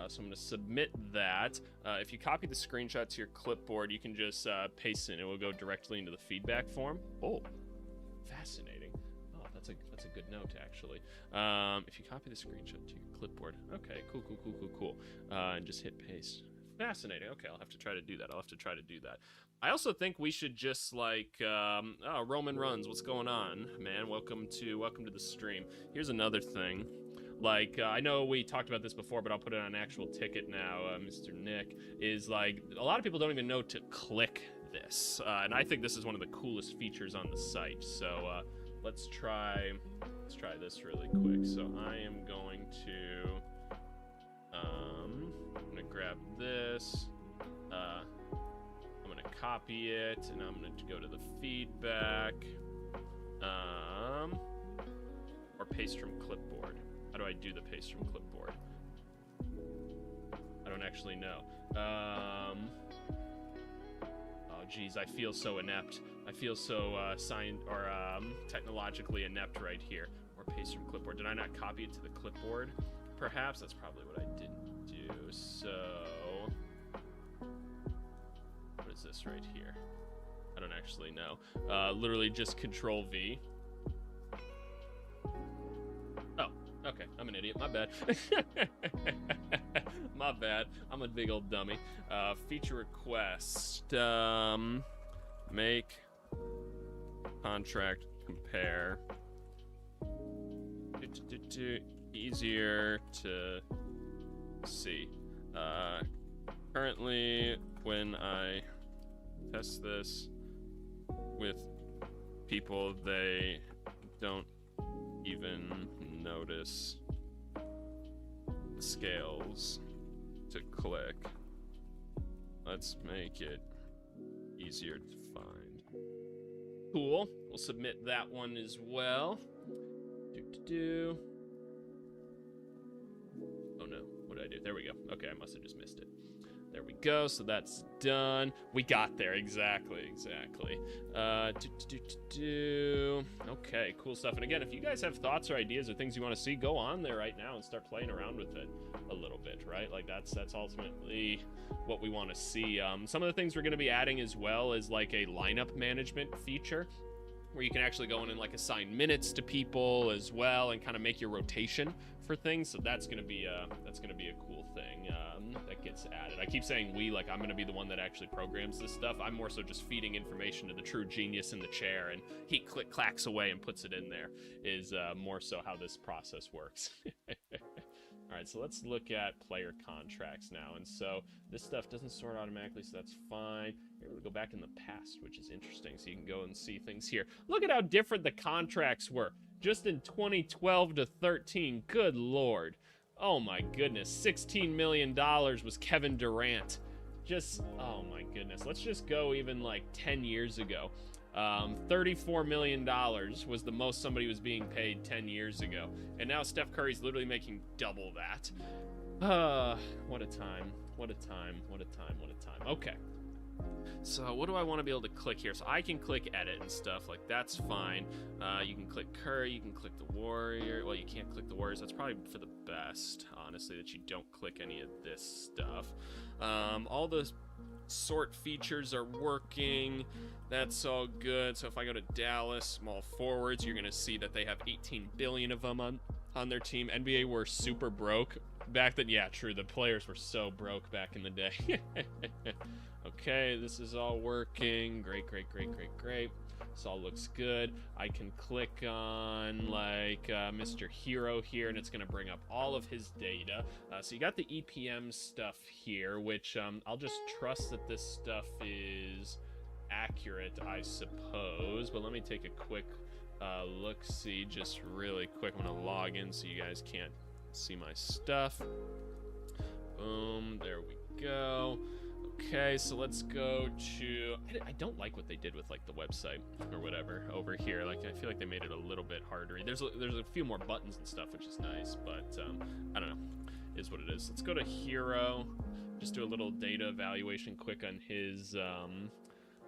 Speaker 1: So I'm going to submit that. If you copy the screenshot to your clipboard, you can just paste it and it will go directly into the feedback form. Oh, fascinating. Oh, that's a good note, actually. If you copy the screenshot to your clipboard. Okay, cool. And just hit paste. Fascinating. Okay, I'll have to try to do that. I also think we should just like, oh, Roman Runs, what's going on, man? Welcome to the stream. Here's another thing. Like, I know we talked about this before, but I'll put it on an actual ticket now, Mr. Nick, is like, a lot of people don't even know to click this. And I think this is one of the coolest features on the site. So, let's try this really quick. So I am going to, I'm gonna grab this, I'm gonna copy it, and I'm gonna go to the feedback, or paste from clipboard. How do I do the paste from clipboard? I don't actually know. Oh, geez, I feel so inept. I feel so technologically inept right here. Or paste from clipboard. Did I not copy it to the clipboard? Perhaps that's probably what I didn't do. So, what is this right here? I don't actually know. Literally just Control V. Okay, I'm an idiot. My bad. My bad. I'm a big old dummy. Feature request. Make contract compare. Easier to see. Currently, when I test this with people, they don't even notice the scales to click. Let's make it easier to find. Cool. We'll submit that one as well. Oh no, what did I do? There we go. Okay, I must have just missed it. There we go, so that's done. We got there, exactly. Okay, cool stuff. And again, if you guys have thoughts or ideas or things you want to see, go on there right now and start playing around with it a little bit, right? Like that's ultimately what we want to see. Some of the things we're going to be adding as well is like a lineup management feature, where you can actually go in and like assign minutes to people as well and kind of make your rotation for things. So that's gonna be a cool thing that gets added. I keep saying we, like I'm gonna be the one that actually programs this stuff. I'm more so just feeding information to the true genius in the chair, and he clacks away and puts it in there. Is more so how this process works. All right, so let's look at player contracts now. And so this stuff doesn't sort automatically, so that's fine. You're able to go back in the past, which is interesting. So you can go and see things here. Look at how different the contracts were just in 2012 to 13. Good Lord. Oh my goodness. $16 million was Kevin Durant. Just, oh my goodness. Let's just go even like 10 years ago. $34 million was the most somebody was being paid 10 years ago. And now Steph Curry's literally making double that. What a time. Okay. So what do I want to be able to click here? So I can click edit and stuff, like that's fine. You can click Curry, you can click the Warrior. Well, you can't click the Warriors. That's probably for the best, honestly, that you don't click any of this stuff. All the sort features are working. That's all good. So if I go to Dallas, small forwards, you're going to see that they have 18 billion of them on their team. NBA were super broke back then. Yeah, true. The players were so broke back in the day. Okay, this is all working. Great. This all looks good. I can click on like Mr. Hero here, and it's going to bring up all of his data. So you got the EPM stuff here, which I'll just trust that this stuff is accurate, I suppose. But let me take a quick look-see just really quick. I'm going to log in so you guys can't see my stuff. Boom, there we go. Okay, so let's go to, I don't like what they did with like the website or whatever over here. Like I feel like they made it a little bit harder. There's a few more buttons and stuff, which is nice, but I don't know, is what it is. Let's go to Hero. just do a little data evaluation quick on his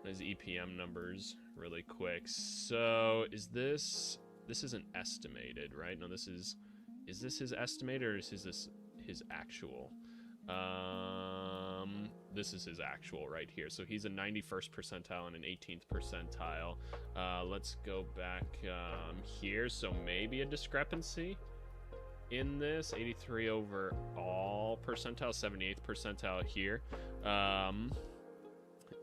Speaker 1: EPM numbers really quick. So is this isn't estimated, right? No, is this his estimated, or is this his actual? This is his actual right here. So he's a 91st percentile and an 18th percentile. Let's go back here. So maybe a discrepancy in this. 83 overall percentile, 78th percentile here.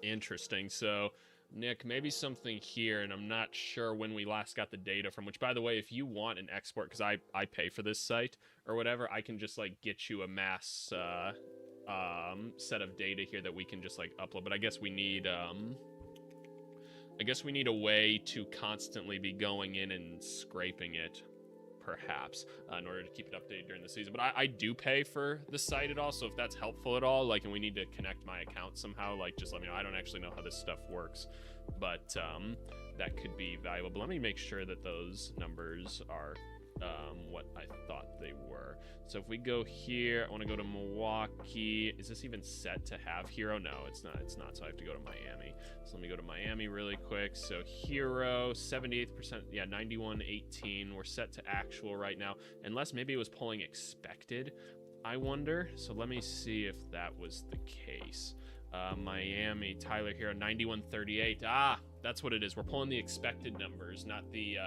Speaker 1: Interesting. So Nick, maybe something here, and I'm not sure when we last got the data from, which, by the way, if you want an export, because I pay for this site or whatever, I can just like get you a mass set of data here that we can just like upload. But I guess we need a way to constantly be going in and scraping it, perhaps, in order to keep it updated during the season. But I do pay for the site at all, so if that's helpful at all, like, and we need to connect my account somehow, like, just let me know. I don't actually know how this stuff works, but that could be valuable. But let me make sure that those numbers are what I thought they were. So if we go here, I want to go to Milwaukee. Is this even set to have Hero? No, it's not. So I have to go to Miami. So let me go to Miami really quick. So Hero, 78%, yeah, 91.18. We're set to actual right now, unless maybe it was pulling expected, I wonder. So let me see if that was the case. Miami, Tyler Hero, 91.38. Ah, that's what it is. We're pulling the expected numbers, not the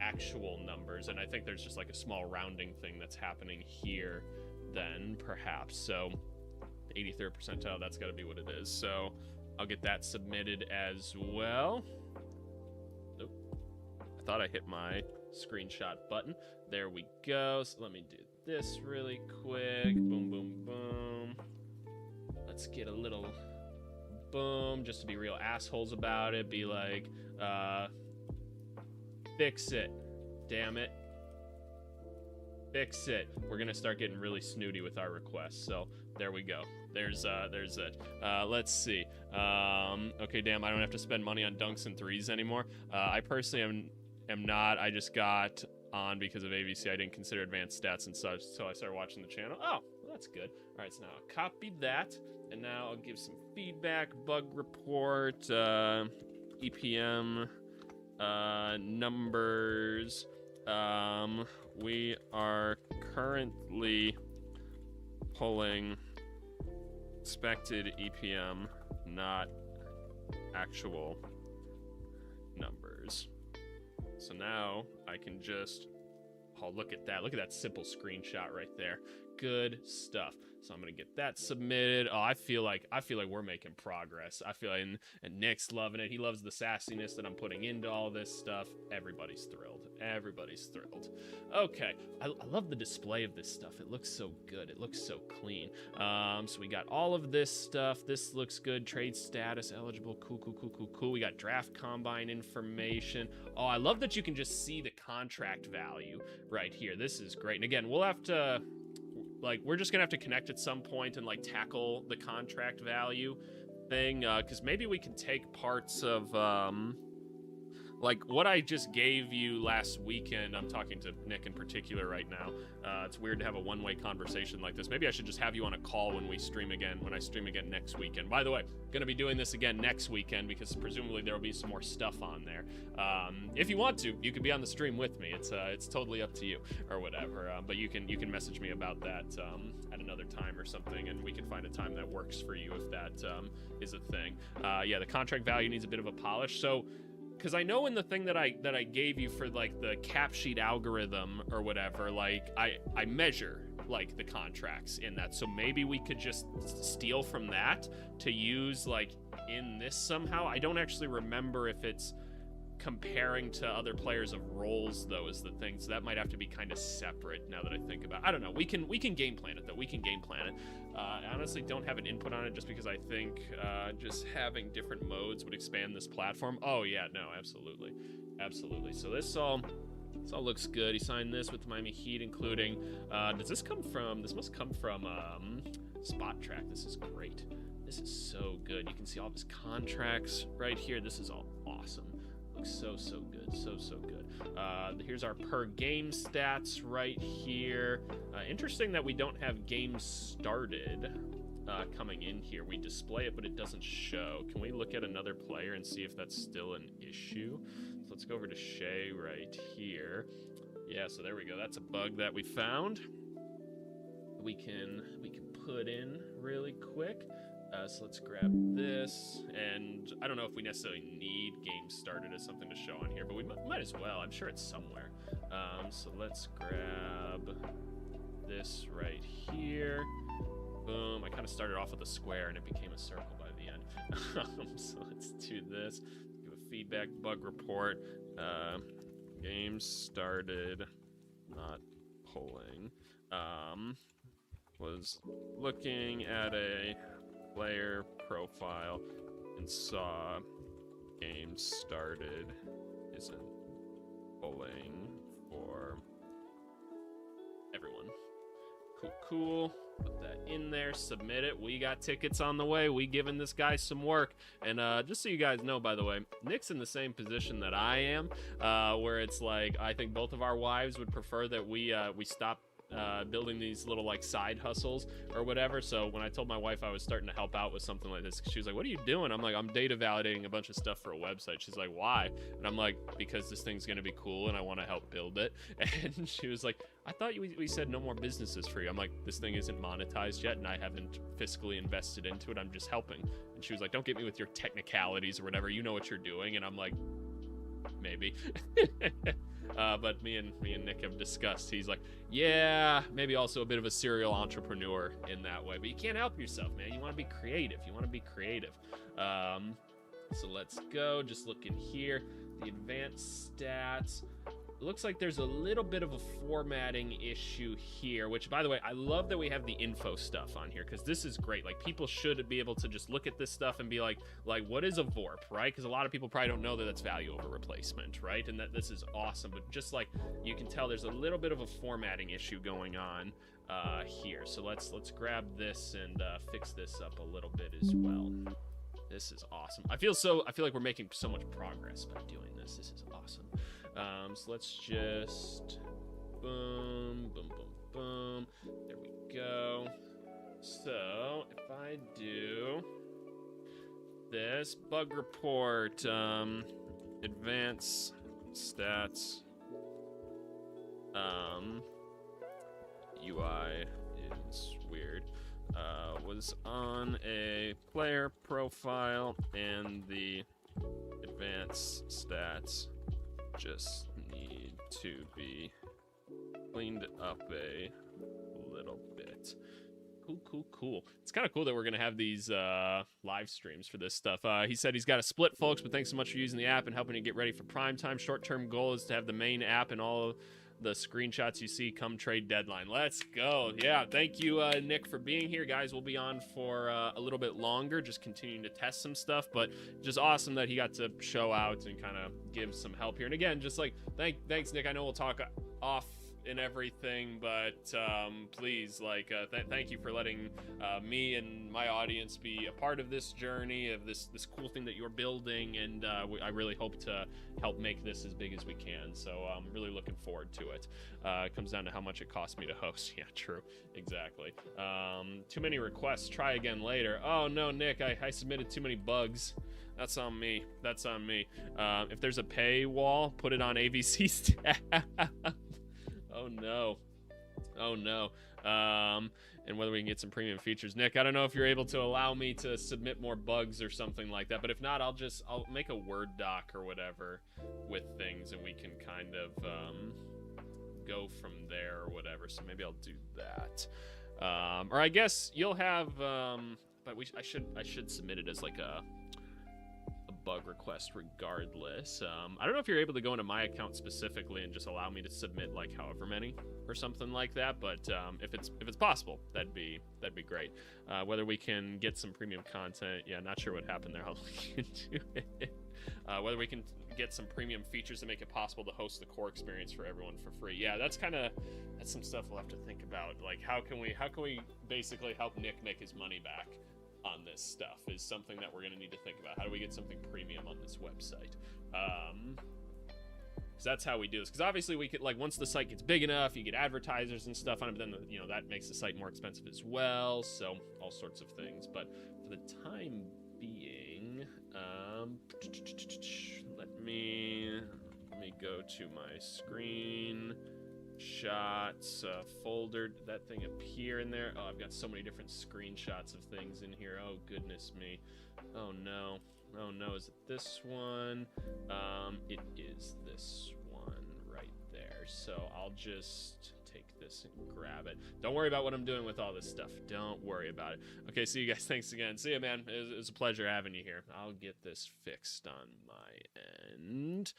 Speaker 1: actual numbers, and I think there's just like a small rounding thing that's happening here then, perhaps. So 83rd percentile, that's got to be what it is. So I'll get that submitted as well. Nope, I thought I hit my screenshot button. There we go. So let me do this really quick. Boom, boom, boom. Let's get a little boom, just to be real assholes about it. Be like, fix it, damn it, fix it. We're gonna start getting really snooty with our requests. So there we go. There's it. Let's see. Okay, damn, I don't have to spend money on dunks and threes anymore. I personally am not. I just got on because of AVC. I didn't consider advanced stats and such, so I started watching the channel. Oh, well, that's good. All right, so now I'll copy that, and now I'll give some feedback, bug report, EPM numbers. We are currently pulling expected EPM, not actual numbers. So now I can just, oh, look at that simple screenshot right there. Good stuff. So I'm gonna get that submitted. Oh, I feel like we're making progress. I feel like, and Nick's loving it. He loves the sassiness that I'm putting into all this stuff. Everybody's thrilled. Everybody's thrilled. Okay, I love the display of this stuff. It looks so good. It looks so clean. So we got all of this stuff. This looks good. Trade status eligible. Cool. We got draft combine information. Oh, I love that you can just see the contract value right here. This is great. And again, we'll have to, like, we're just gonna have to connect at some point and like tackle the contract value thing, because maybe we can take parts of like what I just gave you last weekend. I'm talking to Nick in particular right now. It's weird to have a one-way conversation like this. Maybe I should just have you on a call when we stream again, when I stream again next weekend. By the way, gonna be doing this again next weekend because presumably there will be some more stuff on there. If you want to, you could be on the stream with me. It's totally up to you or whatever. But you can message me about that at another time or something, and we can find a time that works for you if that is a thing. Yeah, the contract value needs a bit of a polish. So, because I know in the thing that I gave you for like the cap sheet algorithm or whatever, like I measure like the contracts in that. So maybe we could just steal from that to use like in this somehow. I don't actually remember if it's comparing to other players of roles though is the thing. So that might have to be kind of separate now that I think about it. I don't know. We can game plan it though. We can game plan it. I honestly don't have an input on it just because I think just having different modes would expand this platform. Oh yeah, no, absolutely. So this all looks good. He signed this with Miami Heat, including, does this come from, this must come from Spot Track. This is great. This is so good. You can see all of his contracts right here. This is all awesome. Looks so good. So good. Here's our per game stats right here. Interesting that we don't have games started coming in here. We display it, but it doesn't show. Can we look at another player and see if that's still an issue? So let's go over to Shay right here. Yeah, so there we go. That's a bug that we found. We can put in really quick. So let's grab this, and I don't know if we necessarily need games started as something to show on here, but we might as well. I'm sure it's somewhere. So let's grab this right here. Boom. I kind of started off with a square, and it became a circle by the end. So let's do this. Give a feedback bug report. Games started, not polling. Was looking at a player profile and saw games started isn't polling for everyone. Cool. Put that in there, submit it. We got tickets on the way. We giving this guy some work. And just so you guys know, by the way, Nick's in the same position that I am, where it's like, I think both of our wives would prefer that we stop building these little like side hustles or whatever. So when I told my wife I was starting to help out with something like this, she was like, what are you doing? I'm like, I'm data validating a bunch of stuff for a website. She's like, why? And I'm like, because this thing's gonna be cool and I want to help build it. And she was like, I thought we said no more businesses for you. I'm like, this thing isn't monetized yet and I haven't fiscally invested into it. I'm just helping. And she was like, don't get me with your technicalities or whatever, you know what you're doing. And I'm like, maybe. But me and Nick have discussed. He's like, yeah, maybe also a bit of a serial entrepreneur in that way. But you can't help yourself, man. You want to be creative. So let's go. Just look in here. The advanced stats. It looks like there's a little bit of a formatting issue here, which, by the way, I love that we have the info stuff on here, because this is great. Like, people should be able to just look at this stuff and be like, what is a VORP, right? Because a lot of people probably don't know that that's value over replacement, right? And that this is awesome, but just like, you can tell there's a little bit of a formatting issue going on here. So let's grab this and fix this up a little bit as well. This is awesome. I feel like we're making so much progress by doing this. This is awesome. So let's just boom. There we go. So if I do this bug report, advanced stats, UI is weird. Was on a player profile and the advanced stats just need to be cleaned up a little bit. Cool. It's kind of cool that we're going to have these live streams for this stuff. He said he's got a split, folks, but thanks so much for using the app and helping to get ready for prime time. Short-term goal is to have the main app and all of the screenshots you see come trade deadline. Let's go. Yeah, thank you, Nick, for being here. Guys, we'll be on for a little bit longer, just continuing to test some stuff, but just awesome that he got to show out and kind of give some help here. And again, just like, thanks, Nick. I know we'll talk off and everything, but please, like, thank you for letting me and my audience be a part of this journey, of this cool thing that you're building, and I really hope to help make this as big as we can. So I'm really looking forward to it. It comes down to how much it costs me to host. Yeah, true, exactly. Too many requests, try again later. Oh no, Nick, I submitted too many bugs. That's on me. If there's a paywall, put it on AVC staff. Oh no. And whether we can get some premium features. Nick, I don't know if you're able to allow me to submit more bugs or something like that, but if not, I'll make a Word doc or whatever with things and we can kind of go from there or whatever. So maybe I'll do that. Or I guess you'll have but I should submit it as like a bug request regardless. I don't know if you're able to go into my account specifically and just allow me to submit like however many or something like that, but if it's possible, that'd be great. Whether we can get some premium content, yeah, not sure what happened there. I'll look into it. Whether we can get some premium features to make it possible to host the core experience for everyone for free. Yeah, that's some stuff we'll have to think about. Like, how can we basically help Nick make his money back on this stuff is something that we're going to need to think about. How do we get something premium on this website? because that's how we do this. Because obviously we could, like, once the site gets big enough, you get advertisers and stuff on it, but then, you know, that makes the site more expensive as well, so all sorts of things. But for the time being, let me go to my screen shots folder. Did that thing appear in there? Oh, I've got so many different screenshots of things in here. Oh, goodness me. Oh, no. Oh, no. Is it this one? It is this one right there. So I'll just take this and grab it. Don't worry about what I'm doing with all this stuff. Don't worry about it. Okay, see you guys. Thanks again. See you, man. It was a pleasure having you here. I'll get this fixed on my end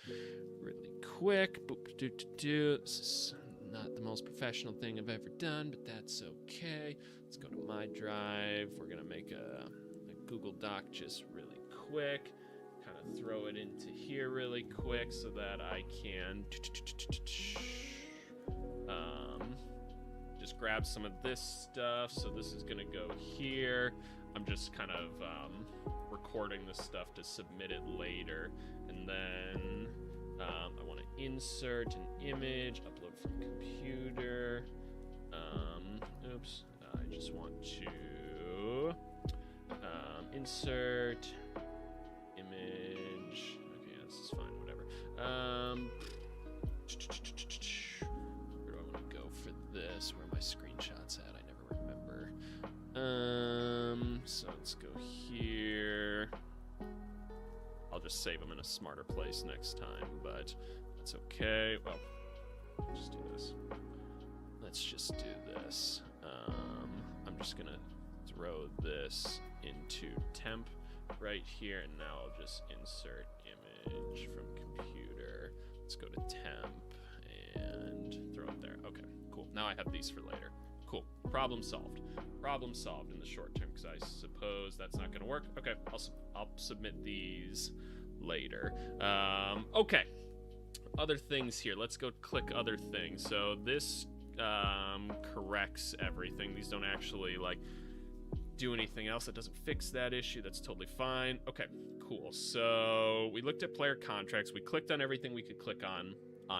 Speaker 1: really quick. Boop, do, do, do. This is not the most professional thing I've ever done, but that's okay. Let's go to my drive. We're going to make a Google Doc just really quick. Kind of throw it into here really quick so that I can just grab some of this stuff. So this is going to go here. I'm just kind of recording this stuff to submit it later. And then I want to insert an image, upload from computer. Oops. I just want to insert image. Okay, yeah, this is fine, whatever. Where do I want to go for this? Where are my screenshots at? I never remember. So let's go here. I'll just save them in a smarter place next time, but that's okay. Well, just do this. Let's just do this. I'm just gonna throw this into temp right here, and now I'll just insert image from computer. Let's go to temp and throw it there. Okay, cool. Now I have these for later. Cool. Problem solved. Problem solved in the short term, because I suppose that's not going to work. Okay, I'll submit these later. Okay. Other things here. Let's go click other things. So this corrects everything. These don't actually, like, do anything else. That doesn't fix that issue. That's totally fine. Okay, cool. So we looked at player contracts. We clicked on everything we could click on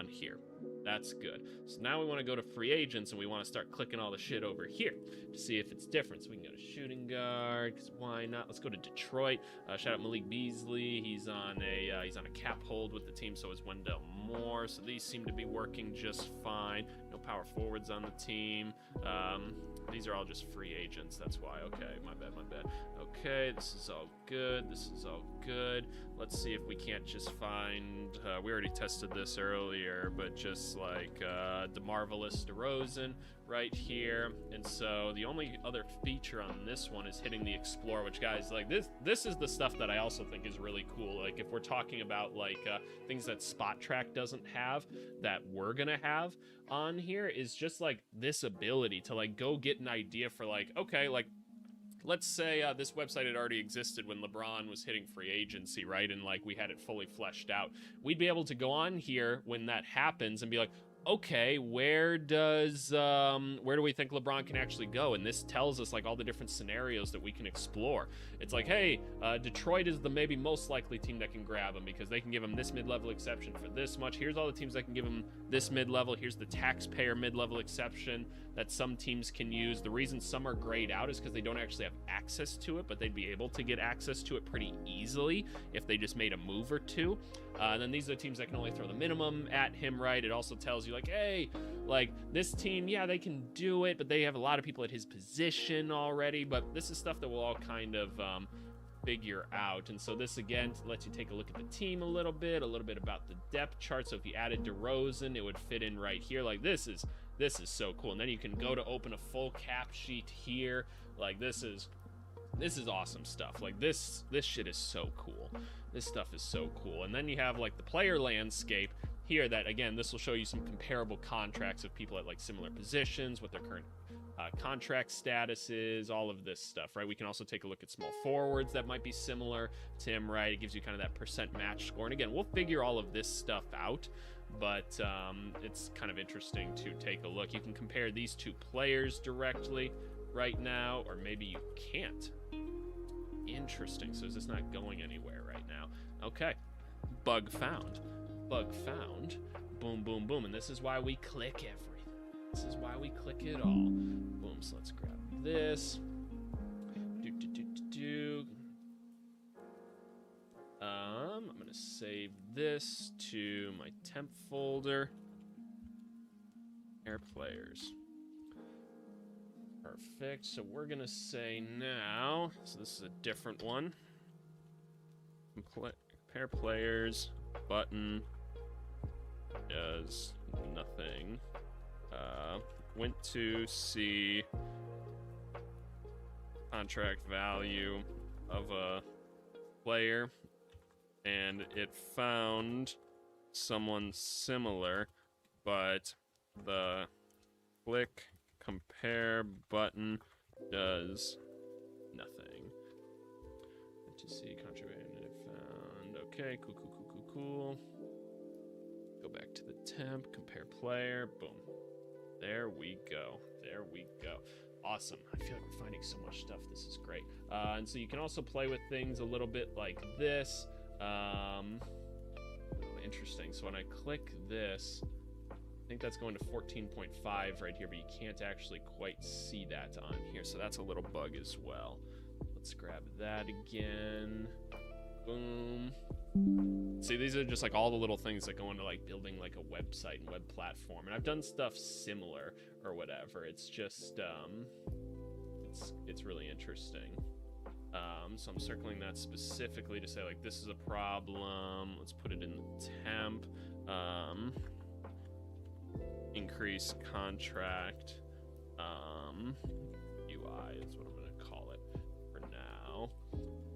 Speaker 1: here. That's good. So now we want to go to free agents, and we want to start clicking all the shit over here to see if it's different. So we can go to shooting guard, because why not? Let's go to Detroit. Shout out Malik Beasley. He's on a cap hold with the team, so is Wendell Moore. So these seem to be working just fine. No power forwards on the team. These are all just free agents. That's why. Okay, my bad. Okay, this is all good. This is all good. Let's see if we can't just find. We already tested this earlier, but just like DeMarvelous DeRozan right here. And so the only other feature on this one is hitting the Explore, which, guys, like this is the stuff that I also think is really cool. Like if we're talking about like things that Spot Track doesn't have that we're gonna have on here, is just like this ability to like go get an idea for like, okay, like let's say this website had already existed when LeBron was hitting free agency, right? And like we had it fully fleshed out. We'd be able to go on here when that happens and be like, okay, where do we think LeBron can actually go? And this tells us like all the different scenarios that we can explore. It's like, hey, Detroit is the maybe most likely team that can grab him because they can give him this mid-level exception for this much. Here's all the teams that can give him this mid-level. Here's the taxpayer mid-level exception that some teams can use. The reason some are grayed out is because they don't actually have access to it, but they'd be able to get access to it pretty easily if they just made a move or two. And then these are the teams that can only throw the minimum at him, right? It also tells you like, hey, like this team, yeah, they can do it, but they have a lot of people at his position already. But this is stuff that we'll all kind of figure out. And so this again lets you take a look at the team a little bit about the depth chart. So if you added DeRozan, it would fit in right here. Like this is so cool. And then you can go to open a full cap sheet here. Like this is awesome stuff. Like this shit is so cool. This stuff is so cool. And then you have like the player landscape here that, again, this will show you some comparable contracts of people at like similar positions, what their current contract status is, all of this stuff, right? We can also take a look at small forwards that might be similar to him, right? It gives you kind of that percent match score. And again, we'll figure all of this stuff out, but it's kind of interesting to take a look. You can compare these two players directly right now, or maybe you can't. Interesting. So is this not going anywhere right now? Okay. Bug found. bug found. Boom, boom, boom. And this is why we click everything. This is why we click it all. Boom, so let's grab this. I'm gonna save this to my temp folder. Air players. Perfect. So we're gonna say now, so this is a different one. Compare players button does nothing. Went to see contract value of a player, and it found someone similar, but the click compare button does nothing. To see contract value found. Okay, cool. Go back to the temp, compare player, boom. There we go. Awesome. I feel like we're finding so much stuff. This is great. And so you can also play with things a little bit like this. Interesting. So when I click this, I think that's going to 14.5 right here, but you can't actually quite see that on here. So that's a little bug as well. Let's grab that again. Boom. See, these are just like all the little things that go into like building like a website and web platform. And I've done stuff similar or whatever. It's just, it's really interesting. So I'm circling that specifically to say like, this is a problem. Let's put it in the temp. Increase contract. UI is what I'm going to call it for now.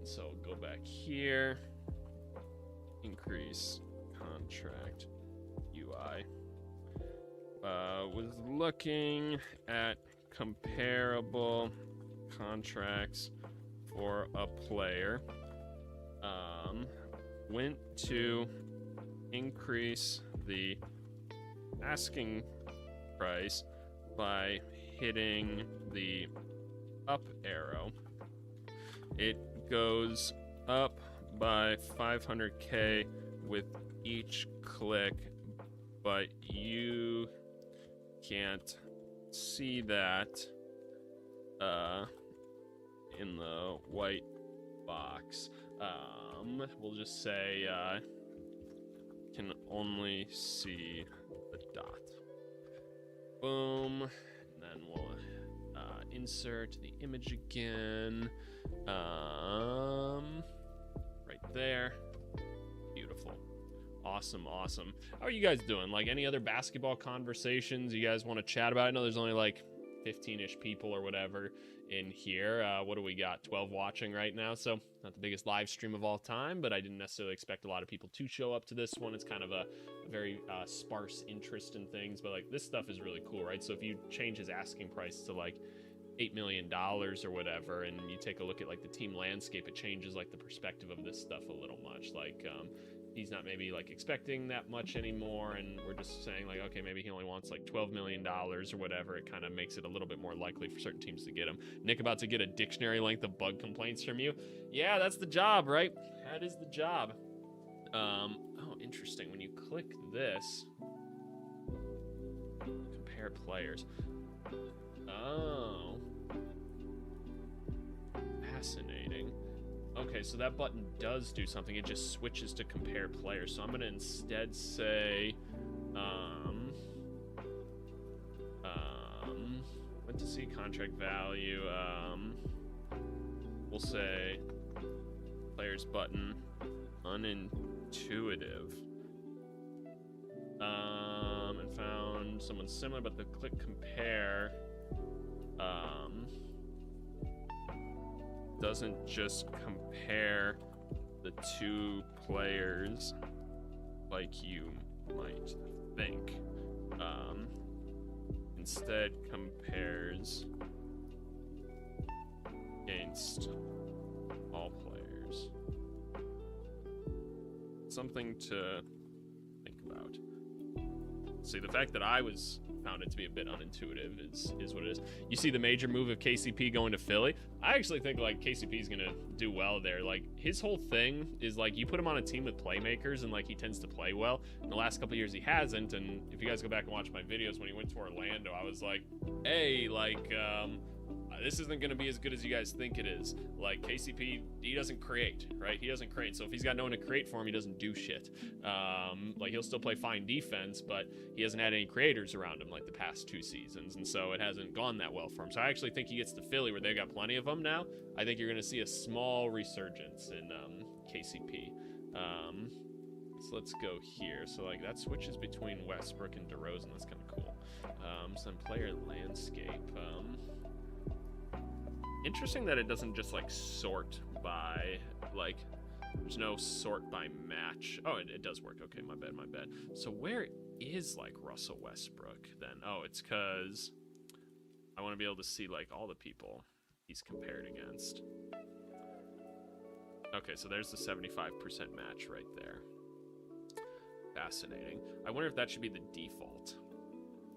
Speaker 1: So go back here. Increase contract UI. Was looking at comparable contracts for a player. Went to increase the asking price by hitting the up arrow. It goes up by 500K with each click, but you can't see that in the white box. We'll just say can only see the dot. Boom. And then we'll insert the image again. Right there. Beautiful. Awesome. How are you guys doing? Like, any other basketball conversations you guys want to chat about? I know there's only like 15-ish people or whatever in here. What do we got? 12 watching right now, so not the biggest live stream of all time, but I didn't necessarily expect a lot of people to show up to this one. It's kind of a very sparse interest in things, but like, this stuff is really cool, right? So if you change his asking price to like $8 million or whatever, and you take a look at like the team landscape, it changes like the perspective of this stuff a little much. Like, he's not maybe like expecting that much anymore, and we're just saying like, okay, maybe he only wants like $12 million or whatever. It kind of makes it a little bit more likely for certain teams to get him. Nick, about to get a dictionary length of bug complaints from you. Yeah, that's the job, right? That is the job. Oh, interesting. When you click this, compare players. Oh, fascinating. Okay, so that button does do something. It just switches to compare players. So I'm going to instead say, went to see contract value. We'll say players button unintuitive. And found someone similar, but the click compare, doesn't just compare the two players like you might think. Instead compares against all players. Something to think about. See, the fact that I was found it to be a bit unintuitive is what it is. You see the major move of KCP going to Philly. I actually think like KCP is gonna do well there. Like his whole thing is like you put him on a team with playmakers and like he tends to play well. In the last couple of years he hasn't, and if you guys go back and watch my videos when he went to Orlando, I was like, hey, like this isn't going to be as good as you guys think it is. Like KCP, he doesn't create, right? He doesn't create. So if he's got no one to create for him, he doesn't do shit. Like he'll still play fine defense, but he hasn't had any creators around him like the past 2 seasons. And so it hasn't gone that well for him. So I actually think he gets to Philly where they've got plenty of them now. I think you're going to see a small resurgence in KCP. So let's go here. So like that switches between Westbrook and DeRozan. That's kind of cool. Some player landscape. Interesting that it doesn't just like sort by like there's no sort by match. Oh, it does work. Okay, my bad. So where is like Russell Westbrook then? Oh, it's because I want to be able to see like all the people he's compared against. Okay, so there's the 75% match right there. Fascinating. I wonder if that should be the default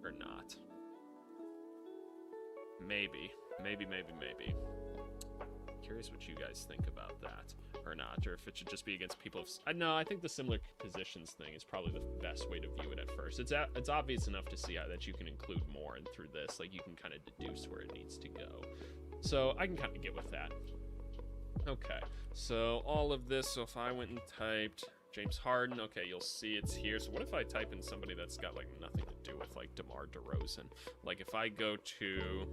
Speaker 1: or not. Maybe. Curious what you guys think about that or not, or if it should just be against people. No, I think the similar positions thing is probably the best way to view it at first. It's obvious enough to see how that you can include more, and through this, like you can kind of deduce where it needs to go. So I can kind of get with that. Okay, so all of this. So if I went and typed James Harden, okay, you'll see it's here. So what if I type in somebody that's got like nothing to do with like DeMar DeRozan? Like if I go to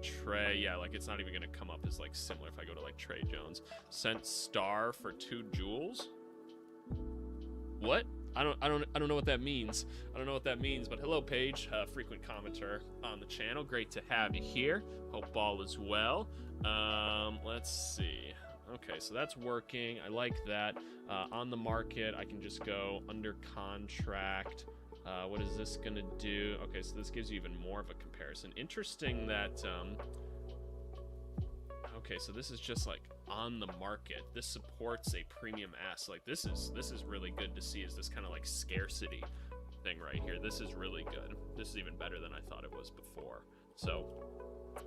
Speaker 1: Trey, yeah, like it's not even gonna come up as like similar if I go to like Trey Jones. Sent star for 2 jewels. What? I don't know what that means. I don't know what that means, but hello Paige, frequent commenter on the channel. Great to have you here. Hope all is well. Let's see. Okay, so that's working. I like that. On the market, I can just go under contract. What is this gonna do? Okay, so this gives you even more of a comparison. Interesting that, okay, so this is just like on the market. This supports a premium ask. Like this is really good to see, is this kind of like scarcity thing right here. This is really good. This is even better than I thought it was before. So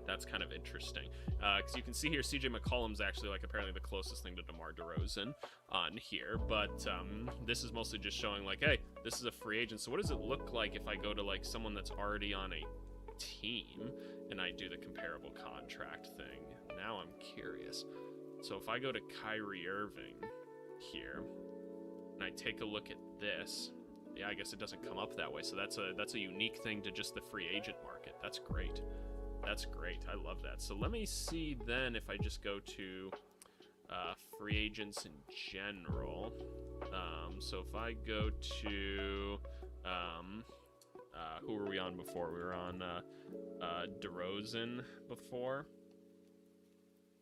Speaker 1: that's kind of interesting, because you can see here CJ McCollum's actually like apparently the closest thing to DeMar DeRozan on here, but this is mostly just showing like, hey, this is a free agent. So what does it look like if I go to like someone that's already on a team and I do the comparable contract thing? Now I'm curious. So if I go to Kyrie Irving here and I take a look at this, yeah, I guess it doesn't come up that way. So that's a unique thing to just the free agent market. That's great. That's great. I love that. So let me see then if I just go to free agents in general. So if I go to who were we on before? We were on DeRozan before.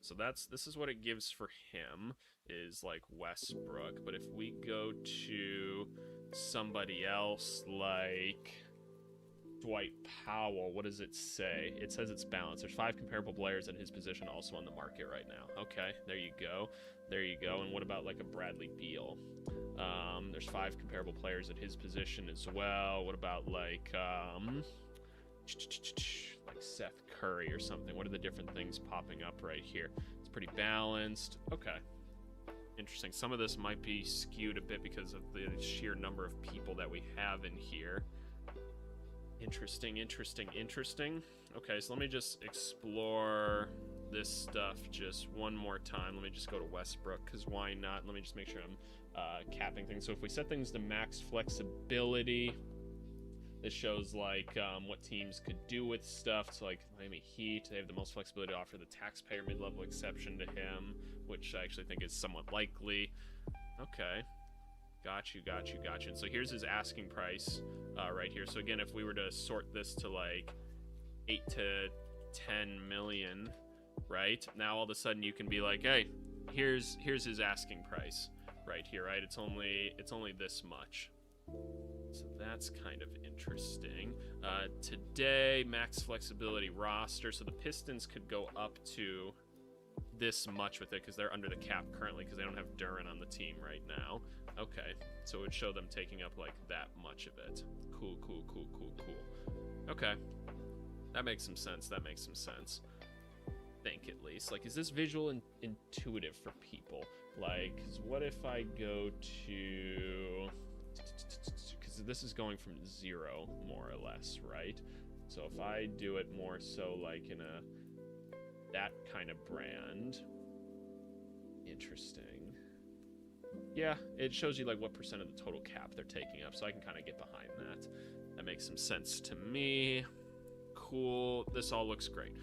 Speaker 1: So this is what it gives for him, is like Westbrook. But if we go to somebody else like Dwight Powell, what does it say? It says it's balanced. There's 5 comparable players at his position also on the market right now. Okay, there you go. There you go. And what about like a Bradley Beal? There's 5 comparable players at his position as well. What about like Seth Curry or something? What are the different things popping up right here? It's pretty balanced. Okay. Interesting. Some of this might be skewed a bit because of the sheer number of people that we have in here. Interesting. Okay, so let me just explore this stuff just one more time. Let me just go to Westbrook, because why not? Let me just make sure I'm capping things. So if we set things to max flexibility, this shows like what teams could do with stuff. So like Miami Heat, they have the most flexibility to offer the taxpayer mid-level exception to him, which I actually think is somewhat likely. Okay. Got you. And so here's his asking price right here. So again, if we were to sort this to like 8 to 10 million, right? Now all of a sudden you can be like, hey, here's his asking price right here, right? It's only this much. So that's kind of interesting. Today, max flexibility roster. So the Pistons could go up to this much with it because they're under the cap currently because they don't have Duran on the team right now. Okay, so it would show them taking up like that much of it. Cool. Okay, that makes some sense. Think at least. Like, is this visual and intuitive for people? Like, 'cause what if I go to, because this is going from 0 more or less, right? So if I do it more so like in that kind of brand, interesting. Yeah, it shows you like what percent of the total cap they're taking up, so I can kind of get behind that. That makes some sense to me. Cool. This all looks great.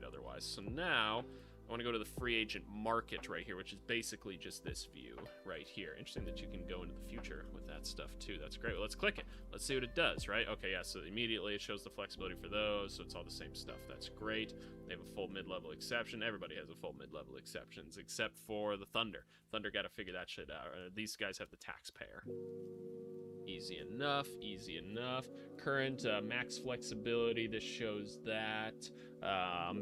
Speaker 1: Otherwise. So now I want to go to the free agent market right here, which is basically just this view right here. Interesting that you can go into the future with that stuff too. That's great. Well, let's click it. Let's see what it does, right? Okay, yeah, so immediately it shows the flexibility for those, so it's all the same stuff. That's great. They have a full mid-level exception. Everybody has a full mid-level exceptions, except for the Thunder. Thunder got to figure that shit out. These guys have the taxpayer. Easy enough. Current max flexibility, this shows that.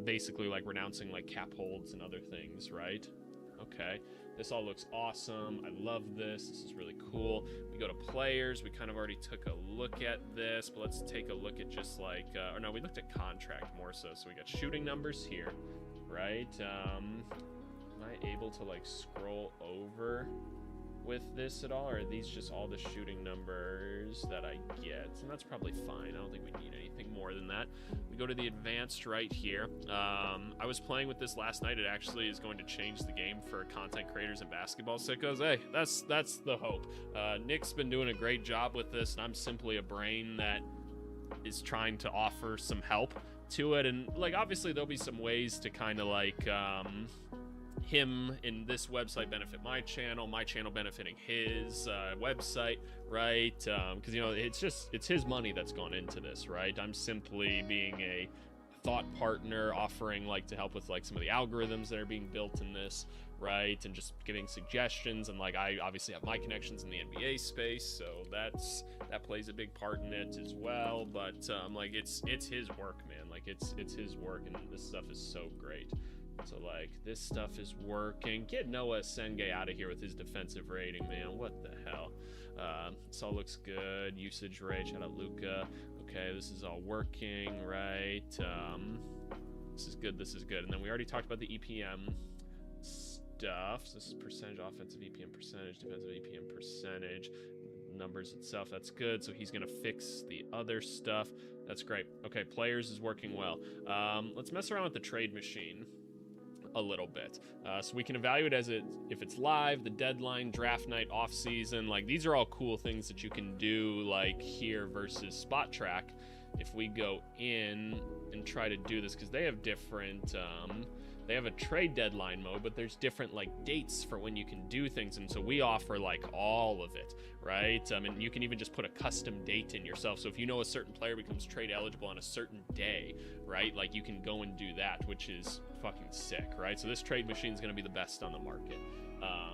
Speaker 1: Basically like renouncing like cap holds and other things, right? Okay, this all looks awesome. I love this. This is really cool. We go to players. We kind of already took a look at this, but let's take a look at just like, or no, we looked at contract more so. So we got shooting numbers here, right? Am I able to like scroll over with this at all, or are these just all the shooting numbers that I get? And that's probably fine. I don't think we need anything more than that. We go to the advanced right here. I was playing with this last night. It actually is going to change the game for content creators and basketball sickos. Hey, that's the hope. Nick's been doing a great job with this, and I'm simply a brain that is trying to offer some help to it. And like, obviously there'll be some ways to kind of like him in this website benefit my channel benefiting his website, right? Because you know, it's his money that's gone into this, right? I'm simply being a thought partner, offering like to help with like some of the algorithms that are being built in this, right? And just giving suggestions. And like, I obviously have my connections in the NBA space, so that plays a big part in it as well. But like, it's his work, man. Like, it's his work, and this stuff is so great. So like, this stuff is working. Get Noah Senge out of here with his defensive rating, man. What the hell? This all looks good. Usage rate, shout out Luca. Okay, this is all working, right? This is good. And then we already talked about the EPM stuff. So this is percentage, offensive EPM percentage, defensive EPM percentage, numbers itself. That's good. So he's gonna fix the other stuff. That's great. Okay, players is working well. Let's mess around with the trade machine a little bit, so we can evaluate if it's live, the deadline, draft night, off season. Like, these are all cool things that you can do like here versus Spot Track. If we go in and try to do this, because they have different they have a trade deadline mode, but there's different like dates for when you can do things, and so we offer like all of it, right? And you can even just put a custom date in yourself. So if you know a certain player becomes trade eligible on a certain day, right, like you can go and do that, which is fucking sick, right? So this trade machine is going to be the best on the market.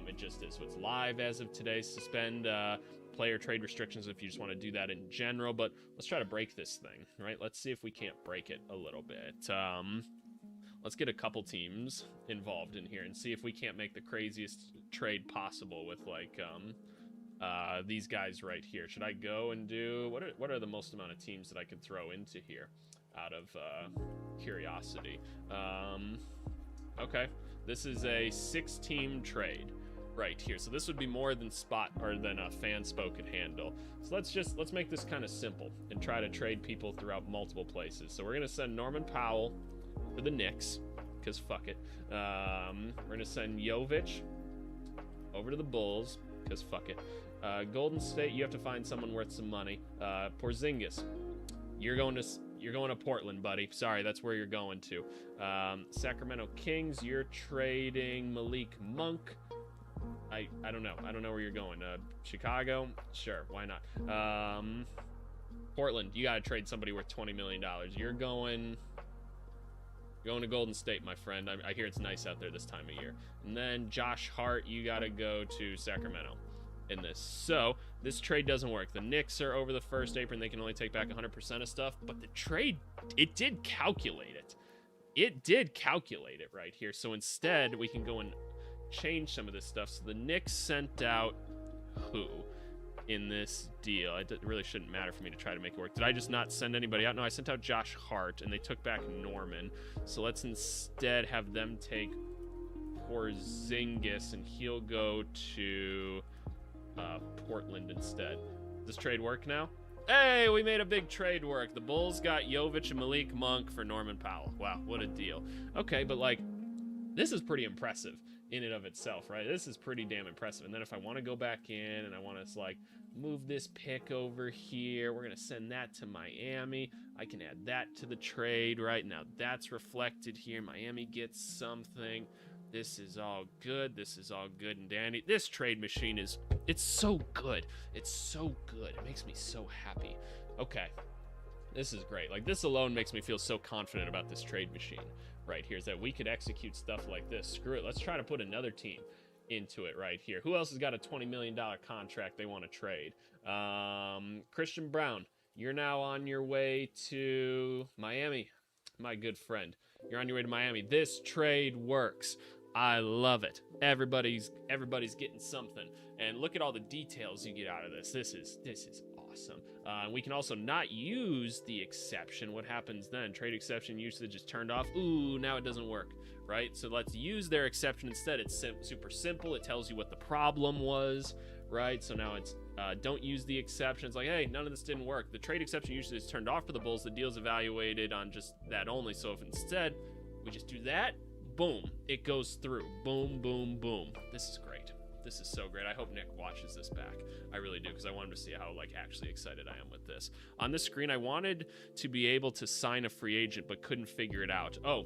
Speaker 1: It just is. So it's live as of today. Suspend player trade restrictions if you just want to do that in general, but let's try to break this thing, right? Let's see if we can't break it a little bit. Let's get a couple teams involved in here and see if we can't make the craziest trade possible with like these guys right here. Should I go and do what are the most amount of teams that I could throw into here out of curiosity? Okay, this is a 6-team trade right here, so this would be more than Fanspo could handle. So let's make this kind of simple and try to trade people throughout multiple places. So we're gonna send Norman Powell for the Knicks, because fuck it. We're gonna send Jovic over to the Bulls, because fuck it. Golden State, you have to find someone worth some money. Porzingis, you're going to Portland, buddy. Sorry, that's where you're going to. Sacramento Kings, you're trading Malik Monk. I don't know. I don't know where you're going. Chicago, sure, why not? Portland, you gotta trade somebody worth $20 million. You're going to Golden State, my friend. I hear it's nice out there this time of year. And then Josh Hart, you got to go to Sacramento in this. So this trade doesn't work. The Knicks are over the first apron. They can only take back 100% of stuff. But the trade, it did calculate it. it did calculate it right here. So instead, we can go and change some of this stuff. So the Knicks sent out who in this deal? It really shouldn't matter for me to try to make it work. Did I just not send anybody out? No, I sent out Josh Hart, and they took back Norman. So let's instead have them take Porzingis, and he'll go to Portland instead. Does this trade work now? Hey, we made a big trade work. The Bulls got Jovic and Malik Monk for Norman Powell. Wow, what a deal. Okay, but like, this is pretty impressive in and of itself, right? This is pretty damn impressive. And then if I want to go back in and I want to like move this pick over here, we're going to send that to Miami. I can add that to the trade right now. That's reflected here. Miami gets something. This is all good. This is all good and dandy. This trade machine is, it's so good. It's so good. It makes me so happy. Okay. This is great. Like, this alone makes me feel so confident about this trade machine right here, is that we could execute stuff like this. Screw it. Let's try to put another team into it right here. Who else has got a $20 million contract they want to trade? Christian Brown, you're now on your way to Miami, my good friend. You're on your way to Miami. This trade works. I love it. Everybody's getting something. And look at all the details you get out of this. This is awesome. We can also not use the exception. What happens then? Trade exception usage is turned off. Ooh, now it doesn't work, right? So let's use their exception instead. It's super simple. It tells you what the problem was, right? So now it's don't use the exception. It's like, hey, none of this didn't work. The trade exception usage is turned off for the Bulls. The deal's evaluated on just that only. So if instead we just do that, boom, it goes through. Boom, boom, boom. This is great. This is so great. I hope Nick watches this back. I really do, because I want him to see how like actually excited I am with this. On this screen, I wanted to be able to sign a free agent, but couldn't figure it out. Oh,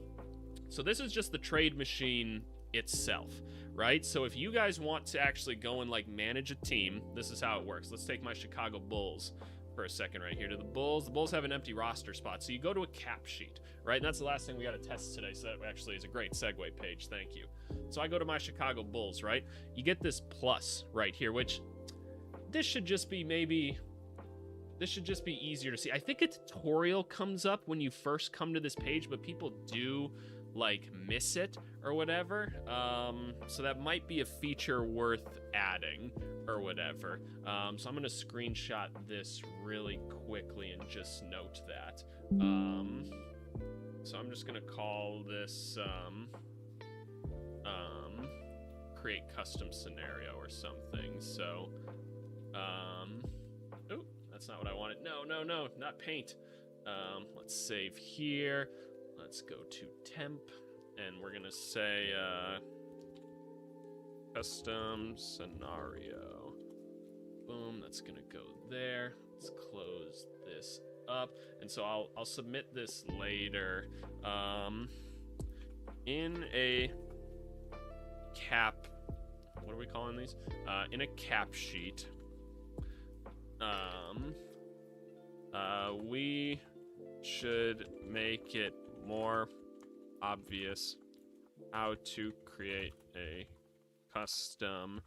Speaker 1: so this is just the trade machine itself, right? So if you guys want to actually go and like manage a team, this is how it works. Let's take my Chicago Bulls for a second right here to the Bulls. The Bulls have an empty roster spot, so you go to a cap sheet, right? And that's the last thing we got to test today, so that actually is a great segue page. Thank you. So I go to my Chicago Bulls, right? You get this plus right here, which this should just be easier to see. I think a tutorial comes up when you first come to this page, but people do like miss it or whatever. So that might be a feature worth adding or whatever. So I'm gonna screenshot this really quickly and just note that. So I'm just gonna call this create custom scenario or something. So oh, that's not what I wanted. No, not paint. Let's save here. Let's go to temp, and we're gonna say custom scenario. Boom, that's gonna go there. Let's close this up, and so I'll submit this later in a cap. What are we calling these? In a cap sheet. We should make it more obvious how to create a custom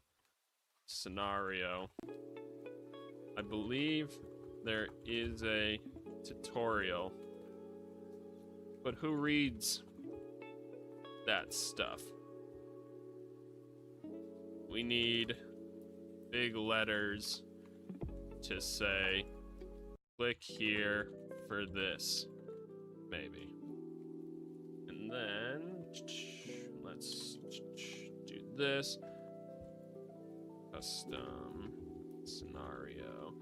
Speaker 1: scenario. I believe there is a tutorial, but who reads that stuff? We need big letters to say, click here for this, maybe. And then let's do this. Custom scenario.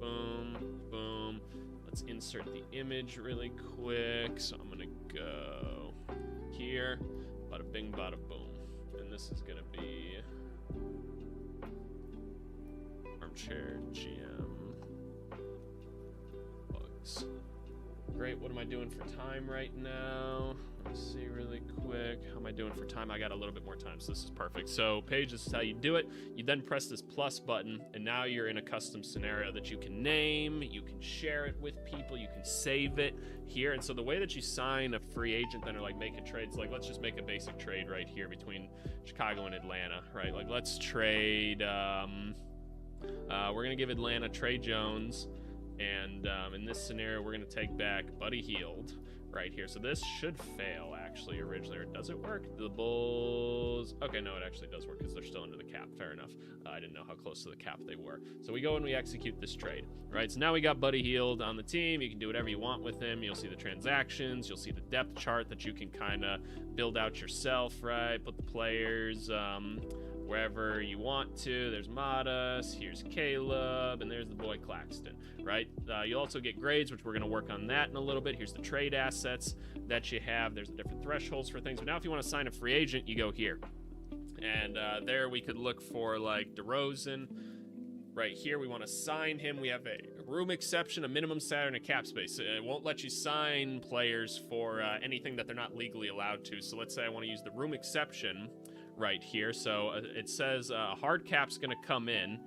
Speaker 1: Boom, boom. Let's insert the image really quick. So I'm gonna go here. Bada bing, bada boom. And this is gonna be Armchair GM bugs. Great, what am I doing for time right now? Let's see really quick. How am I doing for time? I got a little bit more time, so this is perfect. So Paige, this is how you do it. You then press this plus button, and now you're in a custom scenario that you can name, you can share it with people, you can save it here. And so the way that you sign a free agent then, or like make a trade, it's like, let's just make a basic trade right here between Chicago and Atlanta, right? Like, let's trade, we're gonna give Atlanta Trey Jones, and in this scenario, we're gonna take back Buddy Hield, right here. So this should fail actually originally, or does it work? The Bulls, okay, no, it actually does work because they're still under the cap. Fair enough. I didn't know how close to the cap they were. So we go and we execute this trade, right? So now we got Buddy Hield on the team. You can do whatever you want with him. You'll see the transactions, you'll see the depth chart that you can kind of build out yourself, right? Put the players wherever you want to. There's Matas, here's Caleb, and there's the boy Claxton, right? You'll also get grades, which we're going to work on that in a little bit. Here's the trade assets that you have. There's the different thresholds for things. But now if you want to sign a free agent, you go here. And there we could look for like DeRozan. Right here, we want to sign him. We have a room exception, a minimum salary, and a cap space. It won't let you sign players for anything that they're not legally allowed to. So let's say I want to use the room exception right here. So it says hard cap's going to come in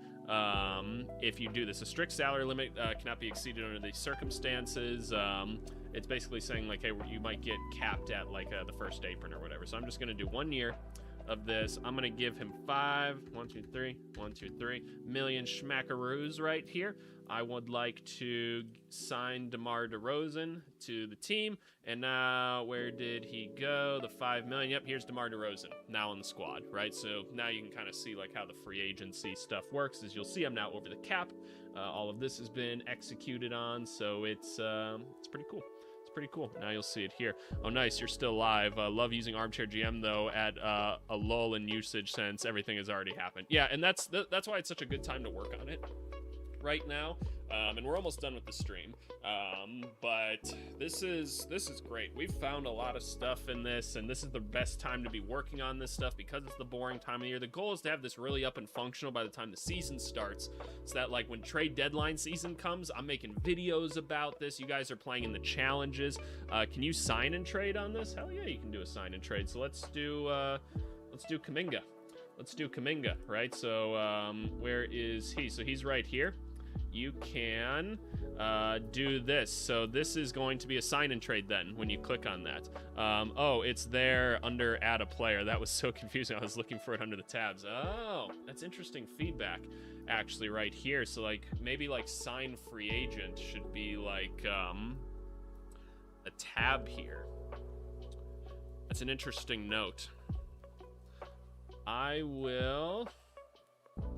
Speaker 1: if you do this. A strict salary limit cannot be exceeded under these circumstances. It's basically saying like, hey, you might get capped at like the first apron or whatever. So I'm just going to do 1 year of this. I'm gonna give him 1, 2, 3 million schmackaroos right here. I would like to sign DeMar DeRozan to the team, and now where did he go? The 5 million. Yep, here's DeMar DeRozan now on the squad, right? So now you can kind of see like how the free agency stuff works. As you'll see, I'm now over the cap. All of this has been executed on, so it's pretty cool. Pretty cool. Now you'll see it here. Oh, nice. You're still live. Love using Armchair GM though at a lull in usage since everything has already happened. Yeah, and that's why it's such a good time to work on it right now. And we're almost done with the stream. But this is great. We've found a lot of stuff in this, and this is the best time to be working on this stuff because it's the boring time of the year. The goal is to have this really up and functional by the time the season starts, so that like when trade deadline season comes, I'm making videos about this. You guys are playing in the challenges. Can you sign and trade on this? Hell yeah, you can do a sign and trade. So let's do Kuminga. Let's do Kuminga, right? So where is he? So he's right here. You can do this. So this is going to be a sign and trade then when you click on that. Oh, it's there under add a player. That was so confusing. I was looking for it under the tabs. Oh, that's interesting feedback actually right here. So like maybe like sign free agent should be like a tab here. That's an interesting note.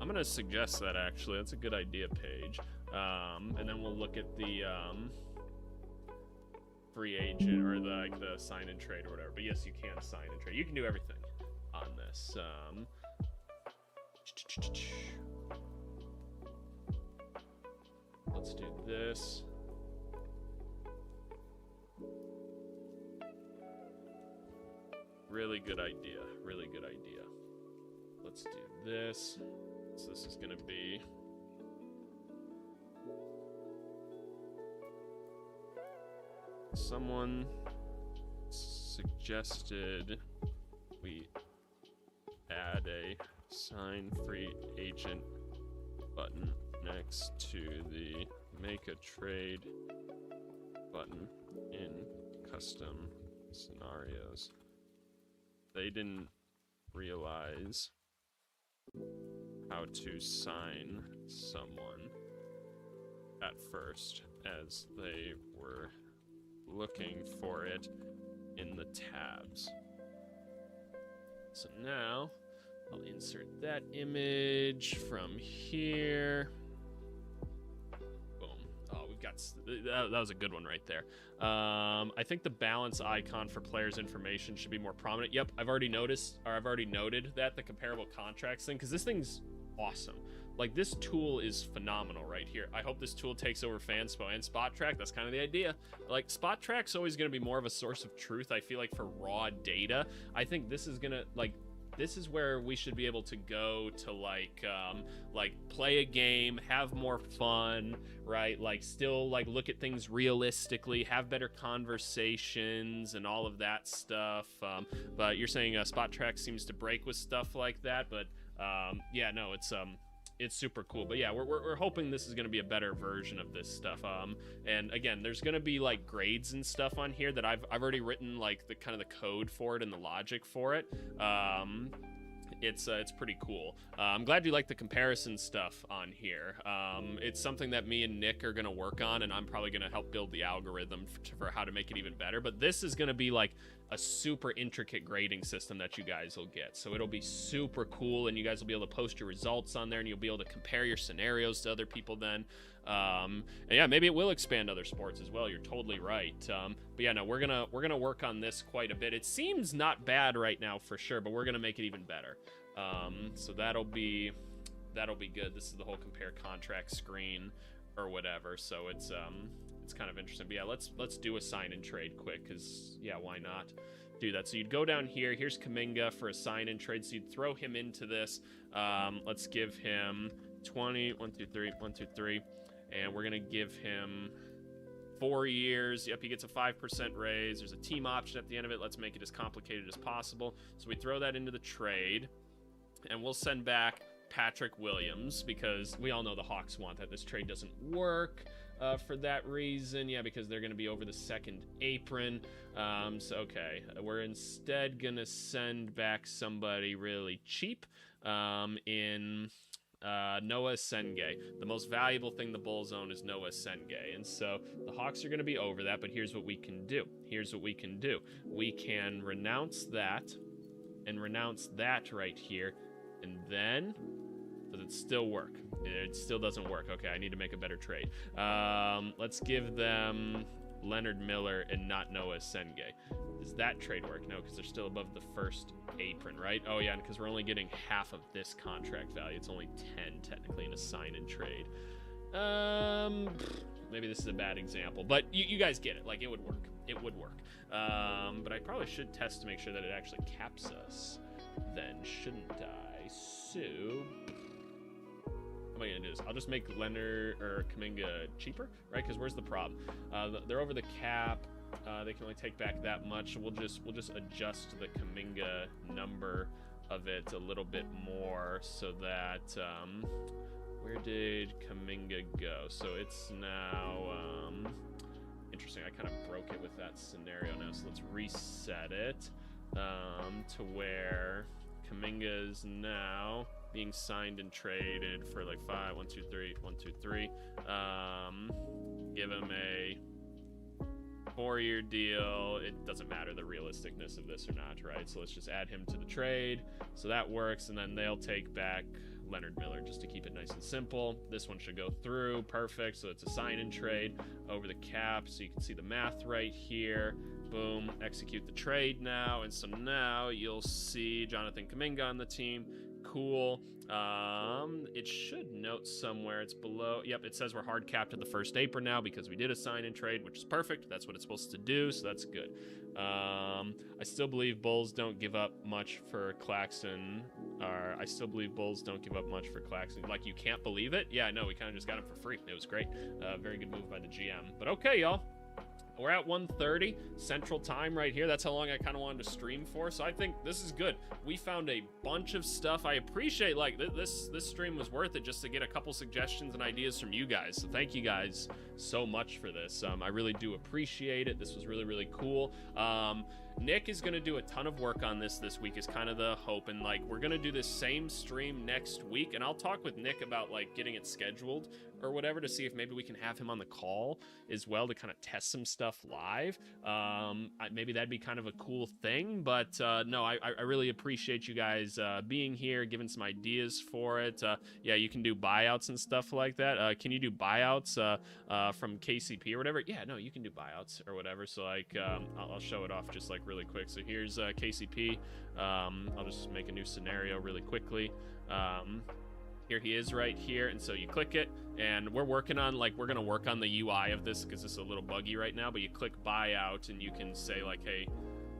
Speaker 1: I'm gonna suggest that actually. That's a good idea, Paige. And then we'll look at the free agent or the sign and trade or whatever. But yes, you can sign and trade. You can do everything on this. Let's do this. Really good idea. Really good idea. Let's do this. So this is gonna be someone suggested we add a sign free agent button next to the make a trade button in custom scenarios. They didn't realize how to sign someone at first, as they were looking for it in the tabs. So now I'll insert that image from here. Boom. Oh, we've got that was a good one right there. I think the balance icon for players' information should be more prominent. Yep, I've already noted that, the comparable contracts thing, because this thing's awesome. Like, this tool is phenomenal right here. I hope this tool takes over Fanspo and Spot Track. That's kind of the idea. Like, Spot Track's always going to be more of a source of truth, I feel like, for raw data. I think this is going to, like, this is where we should be able to go to like play a game, have more fun, right? Like still like look at things realistically, have better conversations and all of that stuff. But you're saying Spot Track seems to break with stuff like that. But yeah, no, it's super cool. But yeah, we're hoping this is going to be a better version of this stuff. And again, there's going to be like grades and stuff on here that I've already written like the kind of the code for it and the logic for it. It's pretty cool. I'm glad you like the comparison stuff on here. It's something that me and Nick are going to work on, and I'm probably going to help build the algorithm for how to make it even better. But this is going to be like a super intricate grading system that you guys will get. So it'll be super cool, and you guys will be able to post your results on there, and you'll be able to compare your scenarios to other people then. And yeah, maybe it will expand other sports as well. You're totally right. But yeah, no, we're gonna work on this quite a bit. It seems not bad right now for sure, but we're gonna make it even better. So that'll be good. This is the whole compare contract screen or whatever. So it's kind of interesting. But yeah, let's do a sign and trade quick, because yeah, why not do that? So you'd go down here. Here's Kuminga for a sign and trade. So you'd throw him into this. Let's give him 20, 1, 2, 3, 1, 2, 3. And we're going to give him 4 years. Yep, he gets a 5% raise. There's a team option at the end of it. Let's make it as complicated as possible. So we throw that into the trade, and we'll send back Patrick Williams, because we all know the Hawks want that. This trade doesn't work for that reason. Yeah, because they're going to be over the second apron. So, okay, we're instead going to send back somebody really cheap in... Noah Senge. The most valuable thing the Bulls own is Noah Senge. And so the Hawks are going to be over that, but here's what we can do. We can renounce that and renounce that right here. And then, does it still work? It still doesn't work. Okay, I need to make a better trade. Let's give them Leonard Miller and not Noah Senge. Does that trade work? No, because they're still above the first apron, right? Oh yeah, and because we're only getting half of this contract value. It's only 10 technically in a sign and trade. Maybe this is a bad example, but you guys get it. Like, it would work. But I probably should test to make sure that it actually caps us then, shouldn't I? So how am I gonna do this? I'll just make Leonard or Kuminga cheaper, right? Because where's the problem? They're over the cap. They can only take back that much. We'll just adjust the Kuminga number of it a little bit more, so that where did Kuminga go? So it's now interesting. I kind of broke it with that scenario now, so let's reset it to where Kuminga is now being signed and traded for like 5, 1, 2, 3, 1, 2, 3. Give him a 4-year deal. It doesn't matter the realisticness of this or not, right? So let's just add him to the trade. So that works, and then they'll take back Leonard Miller just to keep it nice and simple. This one should go through. Perfect. So it's a sign and trade over the cap, so you can see the math right here. Boom. Execute the trade now. And so now you'll see Jonathan Kuminga on the team. Cool. It should note somewhere it's below. Yep, it says we're hard capped at the first apron now because we did a sign and trade, which is perfect. That's what it's supposed to do, so that's good. I still believe Bulls don't give up much for Claxton. Like, you can't believe it? Yeah, no, we kind of just got him for free. It was great. Very good move by the GM. But okay, y'all. We're at 1:30 Central Time right here. That's how long I kind of wanted to stream for. So I think this is good. We found a bunch of stuff. I appreciate, like, this stream was worth it just to get a couple suggestions and ideas from you guys. So thank you guys so much for this. I really do appreciate it. This was really, really cool. Nick is going to do a ton of work on this week is kind of the hope. And, like, we're going to do this same stream next week. And I'll talk with Nick about, like, getting it scheduled or whatever to see if maybe we can have him on the call as well to kind of test some stuff live. Maybe that'd be kind of a cool thing. But no, I really appreciate you guys being here, giving some ideas for it. Yeah, you can do buyouts and stuff like that. Can you do buyouts from KCP or whatever? Yeah, no, you can do buyouts or whatever. So, like, I'll show it off just, like, really quick. So here's KCP. I'll just make a new scenario really quickly. Here he is right here, and so you click it, and we're working on, like, we're gonna work on the UI of this because this is a little buggy right now, but you click buyout and you can say, like, hey,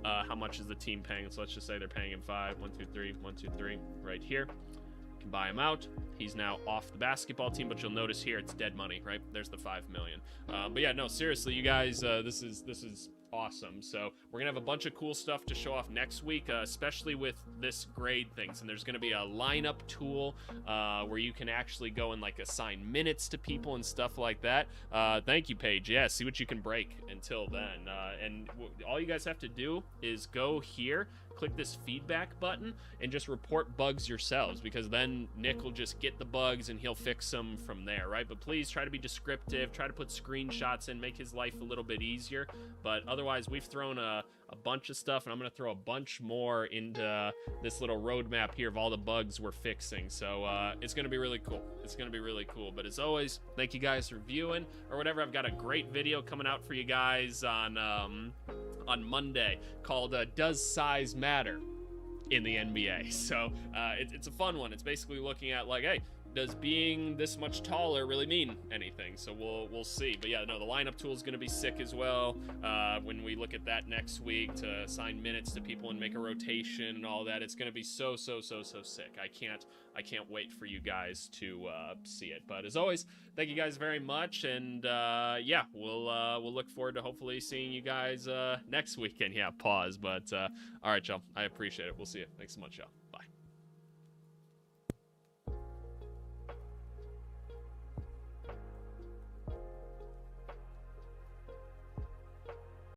Speaker 1: how much is the team paying? So let's just say they're paying him 5, 1, 2, 3, 1, 2, 3 right here. You can buy him out. He's now off the basketball team, but you'll notice here it's dead money, right? There's the 5 million. But yeah, no, seriously, you guys, this is awesome. So we're gonna have a bunch of cool stuff to show off next week, especially with this grade things. And there's gonna be a lineup tool where you can actually go and, like, assign minutes to people and stuff like that. Thank you, Paige. Yeah, see what you can break until then. And all you guys have to do is go here click this feedback button and just report bugs yourselves, because then Nick will just get the bugs and he'll fix them from there, right? But please try to be descriptive, try to put screenshots in, make his life a little bit easier. But otherwise, we've thrown a bunch of stuff, and I'm going to throw a bunch more into this little roadmap here of all the bugs we're fixing. So it's going to be really cool. It's going to be really cool. But as always, thank you guys for viewing or whatever. I've got a great video coming out for you guys on Monday called Does Size Matter in the NBA? So it's a fun one. It's basically looking at, like, hey, does being this much taller really mean anything? So we'll see. But yeah, no, the lineup tool is going to be sick as well when we look at that next week to assign minutes to people and make a rotation and all that. It's going to be so sick. I can't wait for you guys to see it. But as always, thank you guys very much, and yeah, we'll look forward to hopefully seeing you guys next weekend. Yeah, pause. But all right, y'all, I appreciate it. We'll see you. Thanks so much, y'all. Bye.